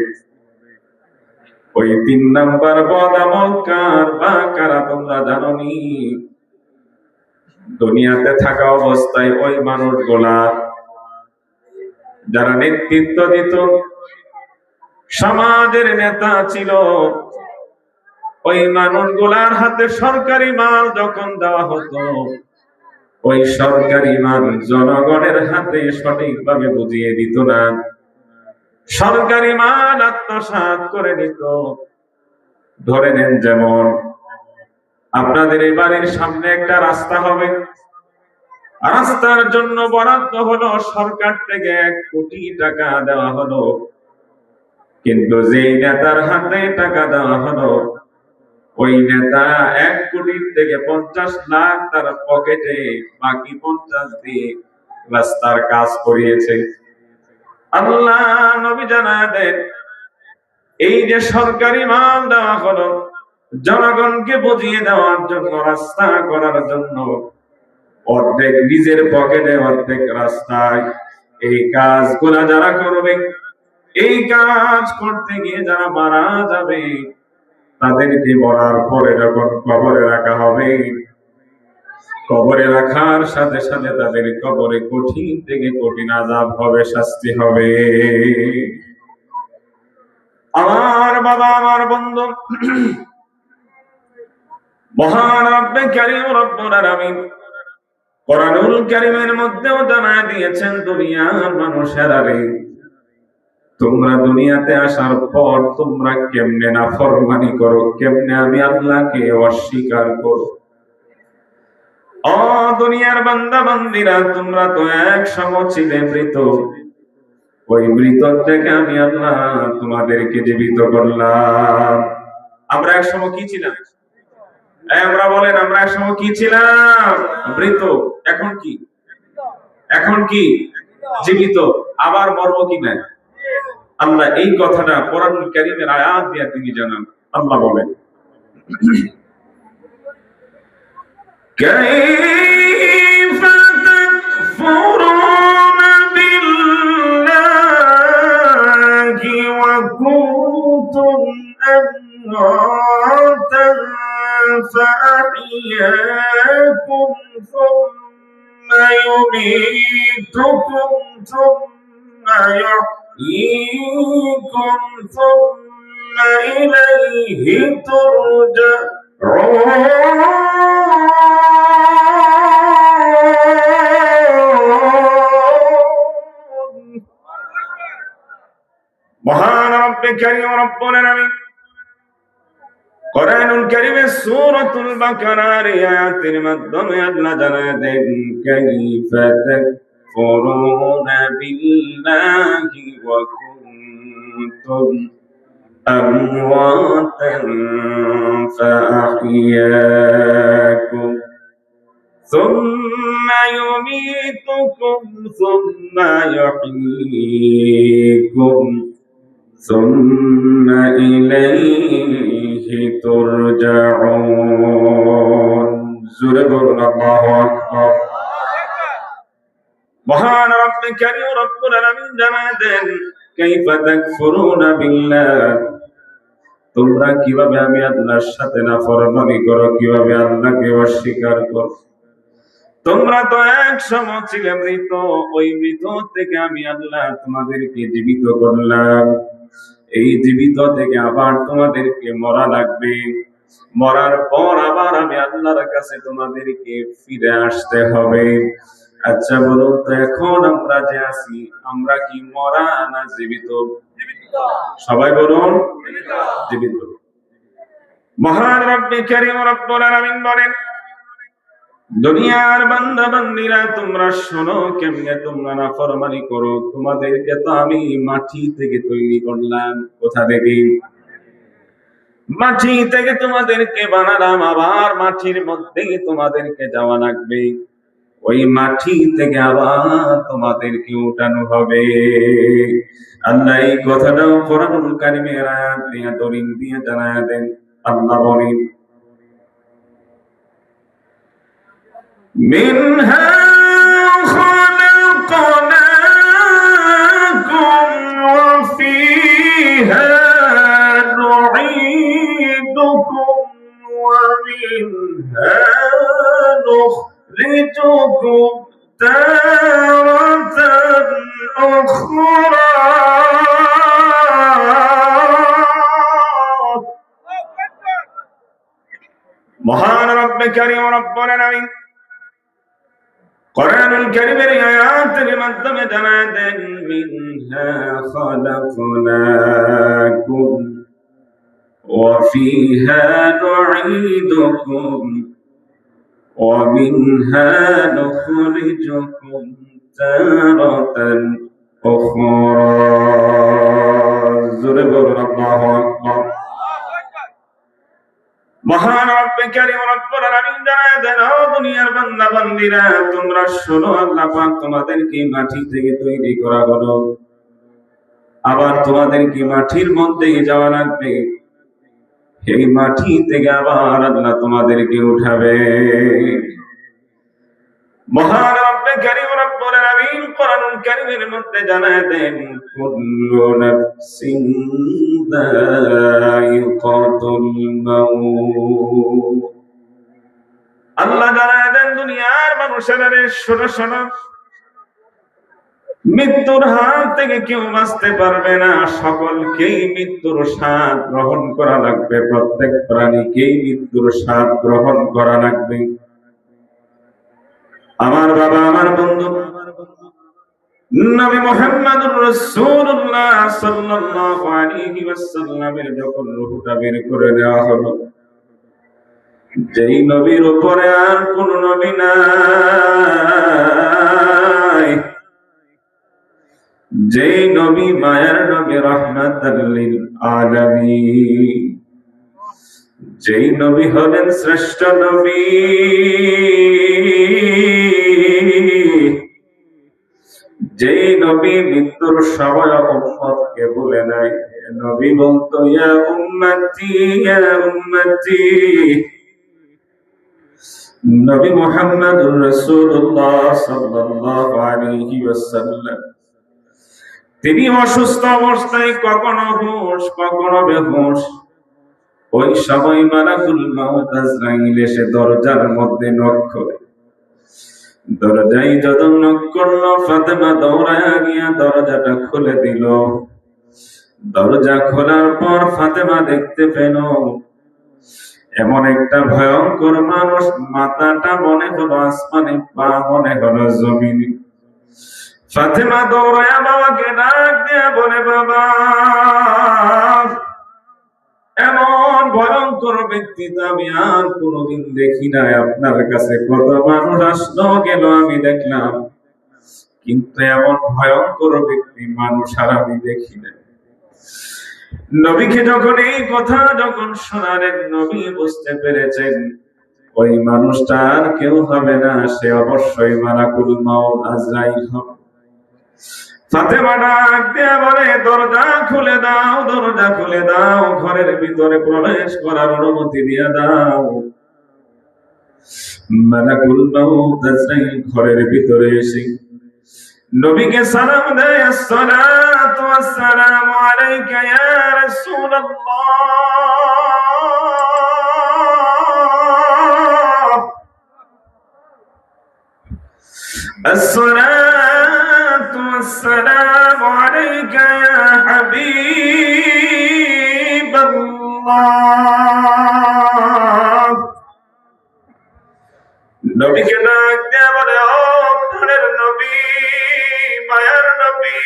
ওই তিন নাম্বার বদ আমল কার বা কারা তোমরা জানো নি? দুনিয়াতে থাকা অবস্থায় ওই মানুষগুলা যারা নেতৃত্ব দিত, সমাজের নেতা ছিল, ওই মানুষগুলার হাতে সরকারি মাল যখন দেওয়া হতো, ওই সরকারি মাল জনগণের হাতে সঠিকভাবে বুঝিয়ে দিত না, সরকারি মাল আত্মসাৎ করে নিত। ধরে নেন, যেমন আপনাদের এই বাড়ির সামনে একটা রাস্তা হবে, রাস্তার জন্য বরাদ্দ হলো সরকার থেকে 1 কোটি টাকা দেওয়া হলো, কিন্তু যেই নেতার হাতে টাকা দেওয়া হলো, ওই নেতা 1 কোটি থেকে 50 লাখ তার পকেটে, বাকি 50 দিয়ে রাস্তার কাজ করিয়েছে। আল্লাহ নবী জানায় দেন, এই যে সরকারি মাল দেওয়া হলো জনগণকে বুঝিয়ে দেওয়ার জন্য, রাস্তা করার জন্য, অর্ধেক নিজের পকেটে অর্ধেক রাস্তায়, এই কাজগুলা যারা করবে, এই কাজ করতে গিয়ে যারা মারা যাবে, তাদেরকে মরার পরে যখন কবরে রাখা হবে, কবরে রাখার সাথে সাথে তাদের কবরে কঠিন থেকে কঠিন আযাব হবে, শাস্তি হবে। আমার বাবা আমার বন্ধু, মহান রব্বে কারীম রব্বুল আলামিন কোরআনুল কারীমের মধ্যেও জানায় দিয়েছেন, দুনিয়ার মানুষেরা রে, তোমরা দুনিয়াতে আসার পর তোমরা কেমনে নাফরমানি করো, কেমনে আমি আল্লাহকে অস্বীকার করো। ও দুনিয়ার বান্দা বান্দিরা, তোমরা তো এক সময় ছিলে মৃত, ওই মৃত থেকে আমি আল্লাহ তোমাদেরকে জীবিত করলাম। আমরা এক সময় কি ছিলাম? আমরা বলেন, আমরা এক সময় কি ছিলাম? মৃত। এখন কি? এখন কি? জীবিত। আবার মরবো কি না? আল্লাহ এই কথাটা কোরআনুল কারীমের আয়াত দিয়ে তিনি জানান। আল্লাহ বলেন, কাইফা তাকফুরুনা বিল্লাহি ওয়া কুনতুম আমওয়াতান فأحياكم ثم يميتكم ثم يحييكم ثم إليه ترجعون। মহান রব্বে কারীম রব্বুল আলামিন কোরআনুল কারীমের সূরাতুল বাকারার আয়াতের মাধ্যমে আল্লাহ জানায় দেন, কাইফা তাকফুরুনা বিল্লাহি ওয়া কুনতুম আমওয়াতান ফাআহইয়াকুম ثم يميتكم ثم يحييكم ثم إليه ترجعون জোরে বলুন আল্লাহু আকবার। মহান রব্বে কারীম রব্বুল আলামিন জানায় দেন কাইফা তাকফুরুনা বিল্লাহ, তোমরা কিভাবে আমি আল্লাহর সাথে নাফরমানি করো, কিভাবে আল্লাহকে অস্বীকার করো। তোমরা তো এক সময় ছিলে মৃত, ওই মৃত থেকে আমি আল্লাহ তোমাদেরকে জীবিত করলাম, এই জীবিত থেকে আবার তোমাদেরকে মরা লাগবে, মরার পর আবার আমি আল্লাহর কাছে তোমাদেরকে ফিরে আসতে হবে। আচ্ছা বলুন তো, এখন আমরা যে আছি আমরা কি মরা না জীবিত? সবাই বলুন জীবিত। মহান রব্বে কারীম রব্বুল আলামিন বলেন, দুনিয়ার বান্দা বান্দীরা তোমরা শোনো, কেমনে তোমরা নাফরমানি করো। তোমাদেরকে তো আমি মাটি থেকে তৈরি করলাম। কোথা থেকে? মাটি থেকে তোমাদেরকে বানালাম, আবার মাটির মধ্যেই তোমাদেরকে যাওয়া লাগবে, ওই মাটি থেকে আবার তোমাদেরকে উঠানো হবে। আল্লাহ এই কথাটাও কোরআনুল কারীমের আয়াত দিয়ে দলিল দিয়ে জানায়া দেন। আল্লাহ বলেন, মিনহা খালাকনাকুম ওয়া ফিহা নুঈদুকুম ওয়া মিনহা নুখরিজুকুম তারাতান উখরা। মহান রব্বে কারীম রব্বুল আলামিন কোরআনুল কারীমের আয়াতের মাধ্যমে জানায় দেন, মিনহা খালাকনাকুম ওয়া ফিহা নুঈদুকুম ওয়া মিনহা নুখরিজুকুম তারাতান উখরা। জোরে বলুন আল্লাহু আকবার। মহান রব্বে কারীম রব্বুল আলামিন জানায় দেন, ও দুনিয়ার বান্দা বান্দীরা তোমরা শোনো, আল্লাহ পাক তোমাদেরকে মাটি থেকে তৈরি করা হলো, আবার তোমাদেরকে মাটির মধ্যে যাওয়া লাগবে, এই মাটি থেকে আবার আল্লাহ তোমাদেরকে উঠাবে। মহান রব্বে কারীম রব্বুল আলামিন কোরআনুল কারীমের মধ্যে জানায় দেন, কুল্লু নাফসিন যায়িকাতুল মাউত। আল্লাহ জানায় দেন, দুনিয়ার মানুষেরা শোনো শোনো, মৃত্যুর হাত থেকে কেউ বাঁচতে পারবে না, সকলকেই মৃত্যুর স্বাদ গ্রহণ করা লাগবে, প্রত্যেক প্রাণীকেই মৃত্যুর স্বাদ গ্রহণ করা লাগবে। আমার বাবা, আমার বন্ধু নবী মুহাম্মদুর রাসূলুল্লাহ সাল্লাল্লাহু আলাইহি ওয়াসাল্লামের যখন রূহটা বের করে নেওয়া হলো, যেই নবীর উপরে আর কোন নবী নাই, যেই নবী মায়ার নবী, রাহমাতাল লিল আলামিন, যেই নবী হলেন শ্রেষ্ঠ নবী, যেই নবী মৃত্যুর সময় উম্মতকে বলে নাই, নবী বলতো ইয়া উম্মতি ইয়া উম্মতি। নবী মুহাম্মদুর রাসূলুল্লাহ সাল্লাল্লাহু আলাইহি ওয়াসাল্লাম তিনি অসুস্থ অবস্থায় কখনো হুঁশ কখনো বেহুঁশ, ওই সময় মালাকুল মাউত আজরাইল এসে দরজার মধ্যে নক করে। দরজায় যত নক করলো, ফাতেমা দৌড়ায় গিয়া দরজাটা খুলে দিল। দরজা খোলার পর ফাতেমা দেখতে পেল এমন একটা ভয়ঙ্কর মানুষ, মাথাটা মনে হলো আসমানে, পা মনে হলো জমিনে। ফাতেমা দৌড়ায় বাবাকে ডাক দিয়া বলে, বাবা, এমন ভয়ঙ্কর ব্যক্তি তো আমি আর কোনোদিন দেখি নাই, আপনার কাছে কত মানুষ আসলো গেল আমি দেখলাম, কিন্তু এমন ভয়ঙ্কর ব্যক্তি মানুষ আর আমি দেখি নাই। নবীকে যখন এই কথা যখন শোনালেন, নবী বুঝতে পেরেছেন ওই মানুষটার কেউ হবে না, সে অবশ্যই মালাকুল মাউত আজরাইল হবে। ফাতেমা ডাক দিয়ে বলে, দরজা খুলে দাও, দরজা খুলে দাও, ঘরের ভিতরে প্রবেশ করার অনুমতি দিয়ে দাও। মালাকুল মাউত আজরাইল ঘরের ভিতরে এসে নবীকে সালাম দেয়, আসসালাতু ওয়াসসালামু আলাইকা ইয়া রাসূলুল্লাহ, আসসালাতু ওয়াসসালামু আলাইকা ইয়া হাবিবাল্লাহ। নবীকে ডাক দিয়ে বলে, ও প্রাণের নবী, মায়ার নবী,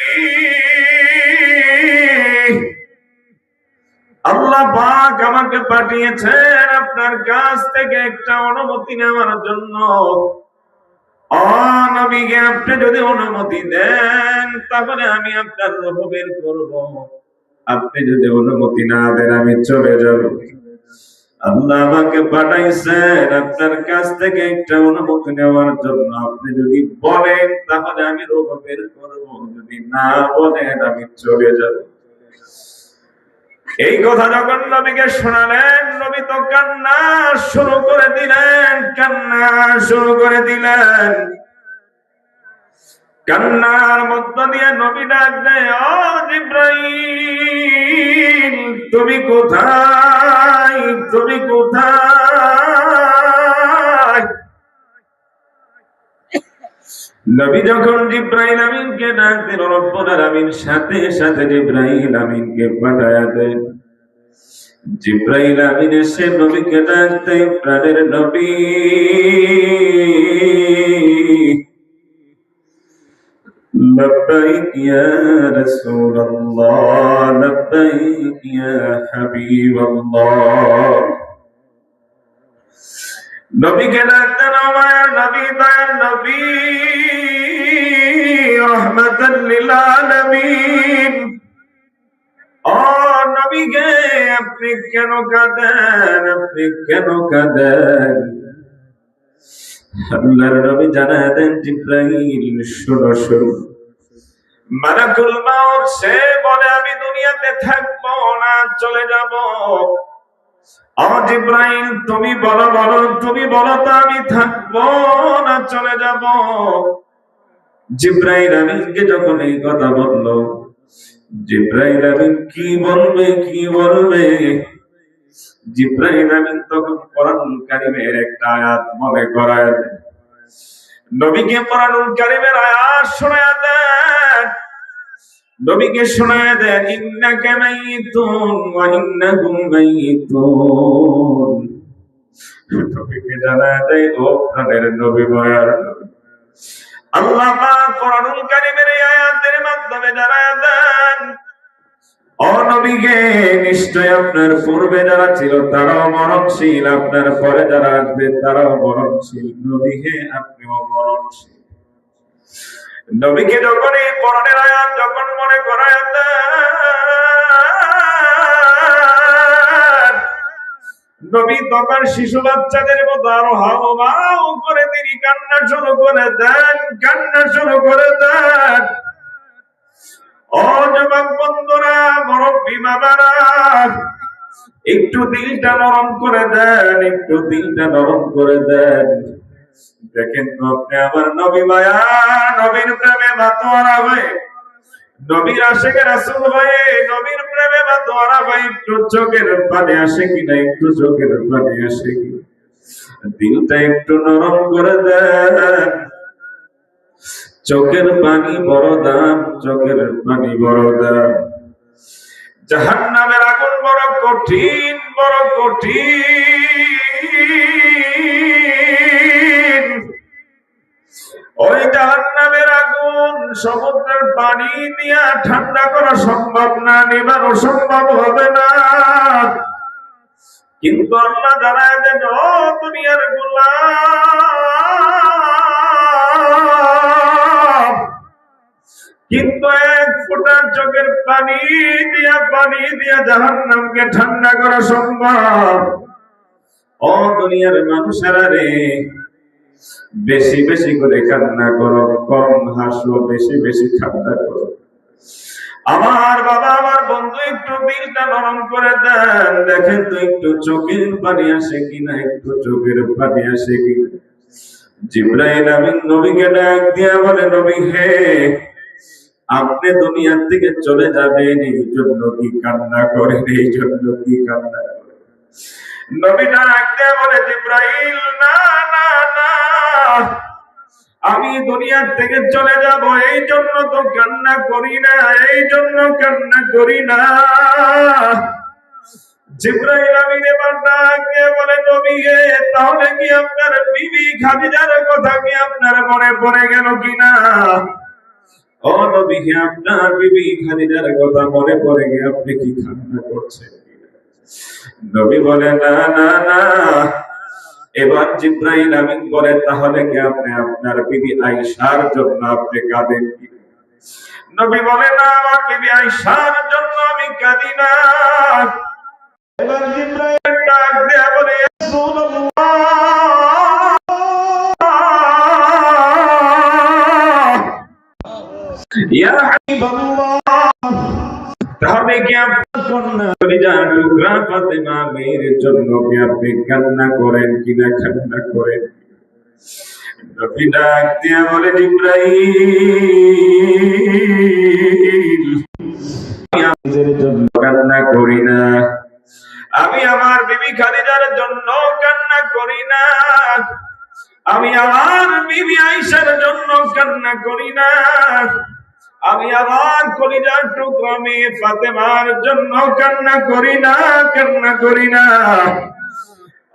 আল্লাহ পাক আমাকে পাঠিয়েছেন আপনার কাছ থেকে একটা অনুমতি নেওয়ার জন্য। ও নবীকে আপনি যদি অনুমতি দেন তাহলে আমি আপনার রূহ বের করব, আপনি যদি অনুমতি না দেন আমি চলে যাব। আল্লাহ আমাকে পাঠাইছেন আপনার কাছ থেকে একটা অনুমতি নেওয়ার জন্য। আপনি যদি বলেন তাহলে আমি রূহ বের করব, যদি না বলেন আমি চলে যাব। এই কথা যখন নবীকে শোনালেন, নবী তো কান্না শুরু করে দিলেন, কান্না শুরু করে দিলেন। কান্নার মধ্য দিয়ে নবী ডাক দেয়, ও জিবরাইল, তুমি কোথায়, তুমি কোথায়? নবী যখন জিবরাইল আমিনকে ডাক দিল, রব্বুল আলামিন সাথে সাথে জিবরাইল আমিনকে পাঠায়া দেন। জিবরাইল আমিন এসে নবীকে ডাক দেয়, প্রাণের নবী, লব্বাইক ইয়া রাসূলুল্লাহ, লব্বাইক ইয়া হাবিবাল্লাহ। নবীকে ডাক দেন, আমার নবী, দয়ার নবী, রাহমাতাল লিল আলামিন। ও নবী গে, আপনি কেন কাঁদেন, আপনি কেন কাঁদেন? আল্লাহর নবী জানায় দেন, জিবরাইল শোনো শোনো, মালাকুল মাউত সে বলে আমি দুনিয়াতে থাকবো না, চলে যাব। ও জিবরাইল তুমি বলো, বলো, তুমি বলো তো আমি থাকবো না চলে যাব। জিবরাইল আমিনকে যখন এই কথা বললো, জিবরাইল আমিন কি বলবে, কি বলবে? জিবরাইল আমিন তখন কোরআনুল কারীমের একটা আয়াত মনে করায় দেন, নবীকে কোরআনুল কারীমের আয়াত শোনায় দেন, নবীকে শোনায় দেন, ইন্নাকা মাইয়িতুন ওয়া ইন্নাকুম মাইয়িতুন। নবীকে জানায় দেয়, ও প্রাণের নবী, মায়ার নবী, আল্লাহ পাক কোরআনুল কারীমের এই আয়াতের মাধ্যমে জানায় দেন, ও নবীকে নিশ্চয় আপনার পূর্বে যারা ছিল তারাও মরণশীল, আপনার পরে যারা আসবে তারাও মরণশীল। নবী হে, আপনিও মরণশীল। নবীকে যখন এই কোরআনের আয়াত যখন মনে করায় দেন, নবী তখন শিশু বাচ্চাদের মতো আরো হাও করে তিনি কান্না শুরু করে দেন, কান্না শুরু করে দেন। ও যুবক বন্ধুরা, মুরব্বী বাবারা, একটু দিলটা নরম করে দেন, একটু দিলটা নরম করে দেন। দেখেন তো আপনি আমার নবী মায়া, নবীর প্রেমে মাতোয়ারা হয়ে, নবীর আশিকে রাসূল হয়ে, নবীর প্রেমে মাতোয়ারা হয়ে একটু চোখের পানি আসে কিনা, একটু চোখের পানি আসে কিনা? দিলটা একটু নরম করে দেন। চোখের পানি বড় দাম, চোখের পানি বড় দাম। জাহান্নামের আগুন বড় কঠিন, বড় কঠিন। ওই জাহান্নামের আগুন সমুদ্রের পানি দিয়া ঠান্ডা করা সম্ভব না, নিবানো সম্ভব হবে না। কিন্তু আল্লাহ জানায় দেন, ও দুনিয়ার গোলাম, কিন্তু এক ফোঁটা চোখের পানি দিয়া জাহান্নামকে ঠান্ডা করা সম্ভব। ও দুনিয়ার মানুষেরা রে, বেশি বেশি করে কান্না করো, কম হাসো, বেশি বেশি কান্না করো। আমার বাবা, আমার বন্ধু, একটু দিলটা নরম করে দেন, দেখেন তো একটু চোখের পানি আসে কিনা, একটু চোখের পানি আসে কিনা। জিবরাইল আমিন নবীকে ডাক দিয়া বলে, নবী হে, আপনি দুনিয়ার থেকে চলে যাবেন, এই জন্য কি কান্না করেন, এই জন্য কি কান্না করেন? নবী ডাক দিয়া বলে, জিবরাইল না না না, আমি দুনিয়ার থেকে চলে যাব এই জন্য তো কান্না করি না, এই জন্য কান্না করি না। জিবরাইল আমিন এবার ডাক দিয়ে বলে, নবী হে, তাহলে কি আপনার বিবি খাদিজার কথা কি আপনার মনে পড়ে গেল কিনা? ও নবী হে, আপনার বিবি খাদিজার কথা মনে পড়ে গিয়ে আপনি কি কান্না করছেন? নবী বলে, না না না। এবার জিবরাইল আমিন বলে, তাহলে কি আপনি আপনার বিবি আয়েশার জন্য আপনি কাঁদেন কি? নবী বলে, না, আমার বিবি আয়েশার জন্য আমি কাঁদি না। এবার জিবরাইল ডাক দিয়ে বলে, ইয়া হাবিবাল্লাহ, তাহলে কি আপনার কন্যা কলিজার টুকরা ফাতেমা মেয়ের জন্য কি আপনি কান্না করেন কিনা, কান্না করেন? নবী ডাক দিয়ে বলে, জিবরাইল, আমি আপনাদের জন্য কান্না করি না, আমি আমার বিবি খাদিজার জন্য কান্না করি না, আমি আমার বিবি আয়েশার জন্য কান্না করি না, আমি আমার কলিজার টুকরা মেয়ে ফাতেমার জন্য কান্না করি না, কান্না করি না।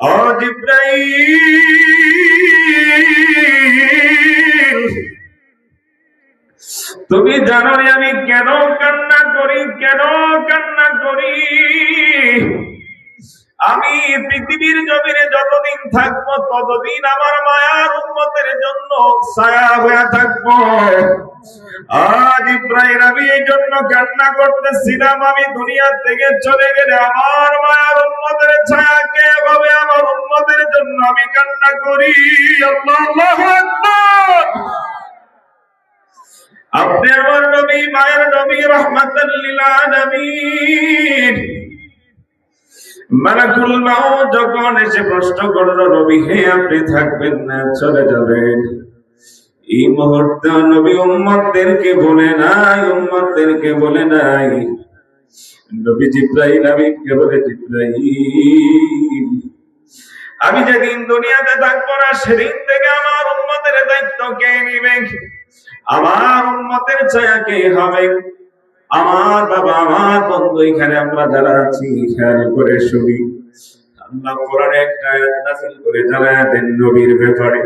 ও জিবরাইল, তুমি জানো আমি কেন কান্না করি, কেন কান্না করি? আমি পৃথিবীর জমিনে যতদিন থাকবো ততদিন আমার মায়ার উম্মতের জন্য ছায়া হয়ে থাকবো। আজ ইব্রাহিম, আমি এই জন্য কান্না করতেছিলাম, আমি দুনিয়া থেকে চলে গেলে আমার মায়ার উম্মতের ছায়া কে হবে? আমার উম্মতের জন্য আমি কান্না করি। আল্লাহু আকবার। আপনি আমার নবী, মায়ের নবী, রাহমাতাল লিল আলামিন। মালাকুল মাউত যখন এসে প্রশ্ন করলো, নবী হে, আপনি থাকবেন না, চলে যাবেন, এই মুহূর্তে নবী উম্মতদেরকে বলে নাই, উম্মতদেরকে বলে নাই, নবী জিবরাইল আমিনকে বলে, জিবরাইল, আমি যেদিন দুনিয়াতে থাকবো না সেদিন থেকে আমার উম্মতের দায়িত্ব কে নিবে? আমার উম্মতের ছায়া কে হবে? আমার বাবা, আমার বন্ধু, এখানে আমরা যারা আছি খেয়াল করে শুনি, আল্লাহ কোরআনে একটা আয়াত নাযিল করে জানায় দেন নবীর ব্যাপারে।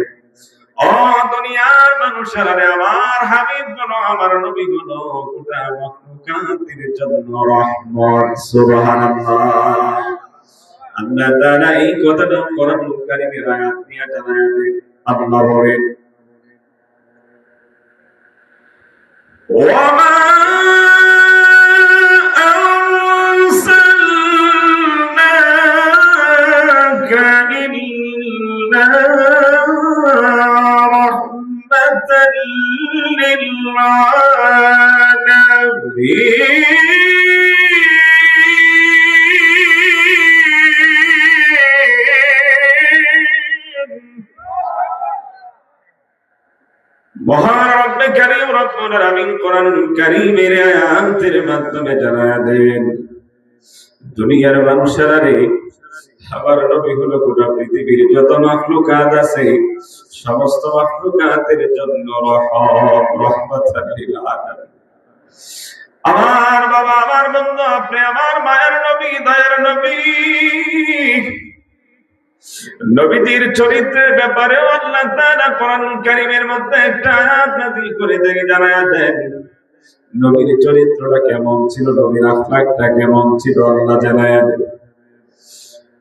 ও দুনিয়ার মানুষেরা, আমার হাবিব গুলো, আমার নবী গুলো গোটা মাখলুকাতের জন্য রহমত। সুবহানাল্লাহ। আল্লাহ তাআলা এই কথাটা কোরআনুল কারীমের আয়াত দিয়ে জানায় দেন। আল্লাহ বলেন, ওয়া মহান রব্বে কারীম রব্বুল আলামিন কোরআনুল কারীমের আয়াতের মাধ্যমে জানায়া দেন, দুনিয়ার মানুষেরা রে, আমার নবী হলো গোটা পৃথিবীর যত মাখলুকাত আছে সমস্ত মাখলুকাতের জন্য রহমাতাল লিল আলামিন। আমার বাবা, আমার বন্ধু, আপনি আমার মায়ের নবী, দয়ার নবী। নবীজির চরিত্রের ব্যাপারেও আল্লাহ তাআলা কোরআনুল কারীমের মধ্যে একটা আয়াত নাযিল করে দিয়ে জানায়া দেন, নবীর চরিত্রটা কেমন ছিল, নবীর আখলাকটা কেমন ছিল, আল্লাহ জানায়া দেন।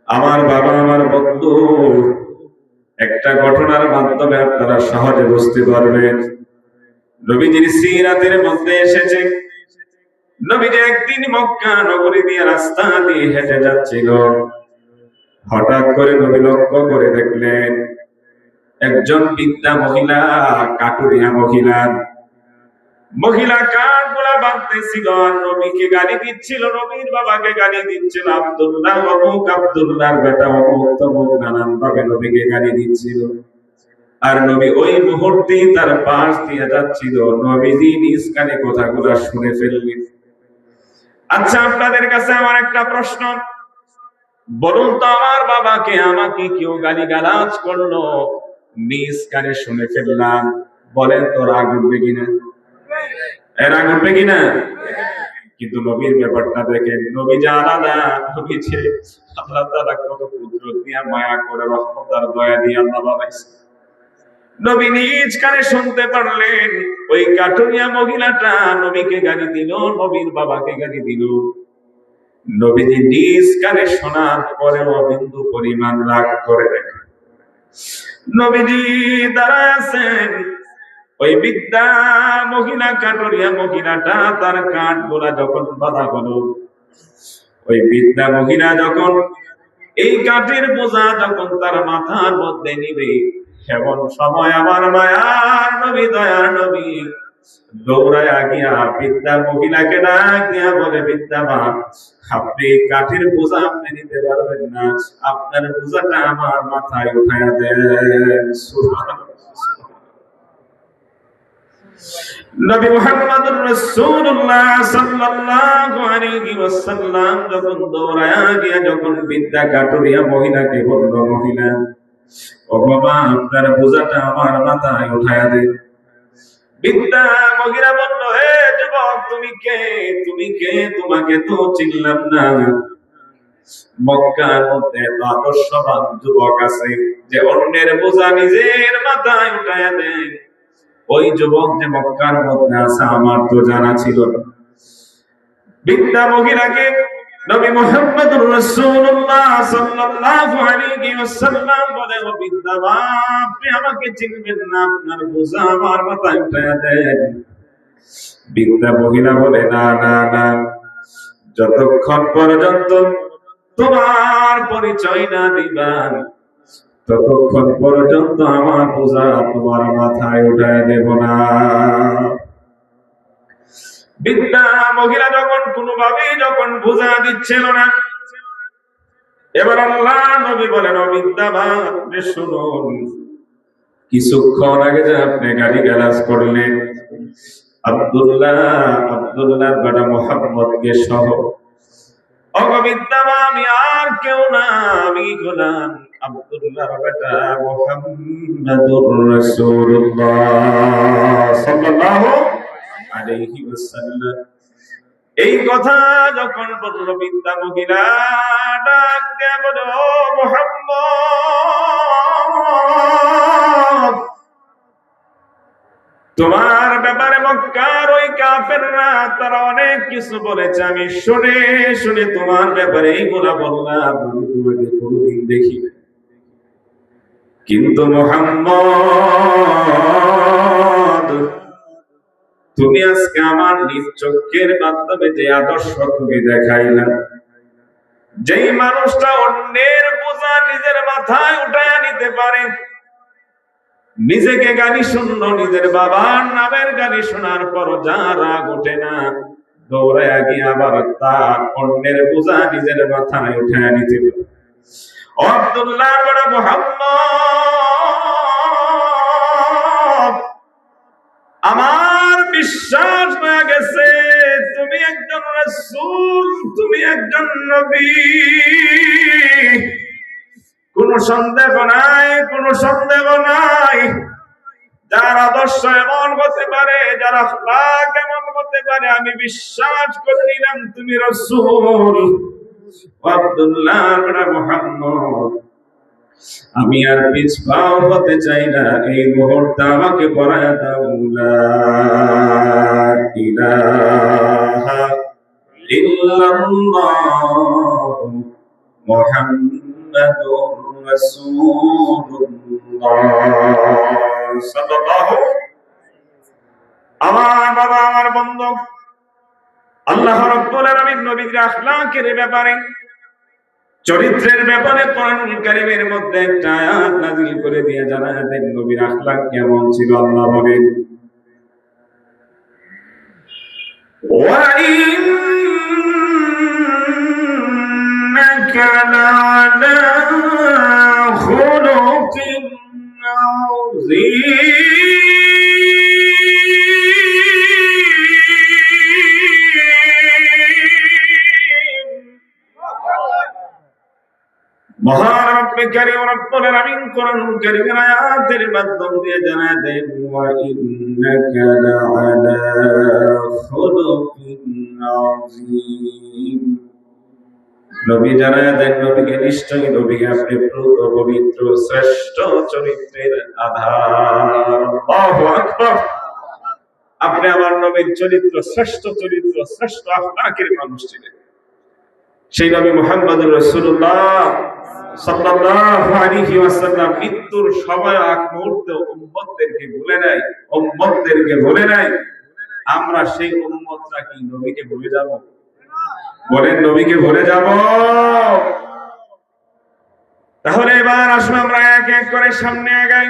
আমার বাবা, আমার বন্ধু, একটা ঘটনার মাধ্যমে আপনারা সহজে বুঝতে পারবেন। নবীজির সিরাতের মধ্যে এসেছে, নবীজি একদিন মক্কা নগরী দিয়ে রাস্তা দিয়ে হেঁটে যাচ্ছিল। হঠাৎ করে নবী লক্ষ্য করে দেখলেন একজন বৃদ্ধা মহিলা, কাটুরিয়া মহিলা কাঠগুলা বাঁধতেছিল আর নবীকে গালি দিচ্ছিল, নবীর বাবাকে গালি দিচ্ছিল। আব্দুল্লাহ অমুক, আব্দুল্লাহর বেটা অমুক তমুক নানান ভাবে নবীকে গালি দিচ্ছিল। আর নবী ওই মুহূর্তেই তার পাশ দিয়ে যাচ্ছিল, নবীজি নিজ কানে কথাগুলো শুনে ফেললেন। আচ্ছা, আপনাদের কাছে আমার একটা প্রশ্ন, বলুন তো, আমার বাবাকে আমাকে কেউ গালিগালাজ করলো, নিজ কানে শুনে ফেললাম, বলেন তো রাগ উঠবে কিনা? রাগ উঠবে কিনা? কিন্তু নবীর ব্যাপারটা দেখেন, নবী যে আলাদা, নবী যে আল্লাহ তাআলা কত কুদরত দিয়া মায়া করে রহমত আর দয়া দিয়ে আল্লাহ বানাইছে। নবী নিজ কানে শুনতে পারলেন ওই কাঠুরিয়া মহিলাটা নবীকে গালি দিল, নবীর বাবাকে গালি দিল। নবীজি নিজ কানে শোনার পরেও বিন্দু পরিমাণ রাগ করে দেখেন। নবীজি দাঁড়ায় আছেন, ওই বৃদ্ধা মহিলা, কাঠুরিয়া মহিলাটা তার কাঠ গোলা যখন বাঁধা হলো, ওই বৃদ্ধা মহিলা যখন এই কাঠের বোঝা যখন তার মাথার মধ্যে নিবে, এমন সময় আমার মায়ার নবী, দয়ার নবী দৌড়ায় গিয়া বৃদ্ধা মহিলাকে ডাক দিয়া বলে, বৃদ্ধা মা, আপনি কাঠের বোঝা আপনি নিতে পারবেন না, আপনার বোঝাটা আমার মাথায় উঠাইয়া দেন। সুবহানাল্লাহ। নবী মুহাম্মদুর রাসূলুল্লাহ সাল্লাল্লাহু আলাইহি ওয়াসাল্লাম যখন দৌড়ায়া গিয়া যখন বৃদ্ধা কাঠুরিয়া মহিলাকে বলল, মহিলা, ও বাবা, আপনার বোঝাটা আমার মাথায় উঠাইয়া দেন। বৃদ্ধা মহিলা বলল, হে যুবক, তুমি কে? তুমি কে? তোমাকে তো চিনলাম না। মক্কার মধ্যে আদর্শবান যুবক আছে যে অন্যের বোঝা নিজের মাথায় উঠাইয়া দেয়, ওই যুবক যে মক্কার মধ্যে আছে আমার তো জানা ছিল না। বৃদ্ধা মহিলাকে নবী মুহাম্মদুর রাসূলুল্লাহ সাল্লাল্লাহু আলাইহি ওয়াসাল্লাম বলে, ও বৃদ্ধা মা, আপনি আমাকে চিনবেন না, আপনার বোঝা আমার মাথায় উঠাইয়া দেন। বৃদ্ধা মহিলা বলে, না না না, যতক্ষণ পর্যন্ত তোমার পরিচয় না দিবা, ততক্ষণ পর্যন্ত আমার বোঝা তোমার মাথায় উঠায় দেব না। বৃদ্ধা মহিলা যখন কোনোভাবেই যখন বোঝা দিচ্ছিল না, এবার আল্লাহ নবী বলেন, ও বৃদ্ধা মা, আপনি শুনুন, কিছুক্ষণ আগে যে আপনি গালিগালাজ করলেন আব্দুল্লাহর বেটা মুহাম্মদকে সহ, আমি আর কেউ না, আমি গোলাম আব্দুল্লাহর বেটা মুহাম্মদুর রাসূলুল্লাহ সাল্লাল্লাহু আলাইহি ওয়াসাল্লাম। এই কথা যখন বলল, বৃদ্ধা মহিলা ডাক দিয়ে বলে, ও মুহাম্মদ, তোমার ব্যাপারে মক্কার ওই কাফেররা তারা অনেক কিছু বলেছে, আমি শুনে শুনে তোমার ব্যাপারে এইগুলা বললাম, আমি তোমাকে কোনোদিন দেখি না। কিন্তু মুহাম্মদ, তুমি আজকে আমার নিজ চোখের মাধ্যমে যে আদর্শ তুমি দেখাইলা, যেই মানুষটা অন্যের বোঝা নিজের মাথায় উঠাইয়া নিতে পারে, নিজেকে গালি শুনলো, নিজের বাবার নামের গালি শোনার পর যা রাগ ওঠে না, দৌড়ায় গিয়ে আবার তার অন্যের বোঝা নিজের মাথায় উঠাইয়া নিতে পারে। আব্দুল্লাহর বড় মুহাম্মদ, আমার বিশ্বাস হয়ে গেছে তুমি একজন রাসূল, তুমি একজন নবী, কোন সন্দেহ নাই, কোন সন্দেহ নাই। যার আদর্শ এমন হতে পারে, যার আখলাক এমন হতে পারে, আমি বিশ্বাস করে নিলাম তুমি রাসূল। আব্দুল্লাহর বড় মুহাম্মদ, আমি আর পিছপাও হতে চাই না, এই মুহূর্তে আমাকে পড়ায়া দাও লা ইলাহা ইল্লাল্লাহ মুহাম্মাদুর রাসূলুল্লাহ সাল্লাল্লাহু। আমার বাবা, আমার বন্ধু, আল্লাহ রাব্বুল আলামিন নবীর আখলাকের ব্যাপারে চরিত্রের ব্যাপারে কোরআনুল কারীমের মধ্যে একটা আয়াত নাযিল করে দিয়ে জানায় দেন নবীর আখলাক কেমন ছিল। আল্লাহ বলেন, ওয়া ইন্নাকা লা'আলা খুলুকিন আযীম। মহান রব্বে কারীম রব্বুল আলামিন কোরআনুল কারীমের আয়াতের মাধ্যম দিয়ে জানায় দেন, ওয়া ইন্নাকা লা'আলা খুলুকিন আযীম। নবী জানায় দেন, নবীকে নিশ্চয়ই নবীকে আপনি প্রত পবিত্র শ্রেষ্ঠ চরিত্রের আধার। আল্লাহু আকবার। আপনি আমার নবীর চরিত্র শ্রেষ্ঠ চরিত্র, শ্রেষ্ঠ আখলাকের মানুষ ছিলেন। সেই নবী মুহাম্মদুর রাসূলুল্লাহ সাল্লাল্লাহু আলাইহি ওয়াসাল্লাম মৃত্যুর সময় আগ মুহূর্তে উম্মতদেরকে ভুলে নাই। আমরা সেই উম্মতরা কি নবীকে ভুলে যাব? বলেন, নবীকে ভুলে যাব? তাহলে এবার আসুন আমরা এক এক করে সামনে আগাই।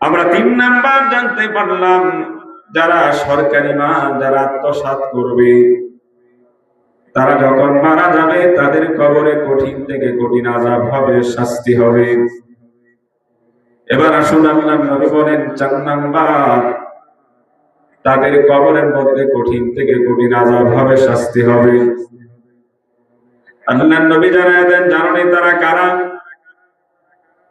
আমরা 3 নাম্বার জানতে পারলাম, যারা সরকারি মাল যারা আত্মসাৎ করবে, তারা যখন মারা যাবে তাদের কবরে কঠিন থেকে কঠিন আযাব হবে, শাস্তি হবে। এবার আসুন আল্লাহর নবী বলেন 4 নাম্বার, তাদের কবরের মধ্যে কঠিন থেকে কঠিন আযাব হবে, শাস্তি হবে। আল্লাহর নবী জানায় দেন, জানেন তারা কারা?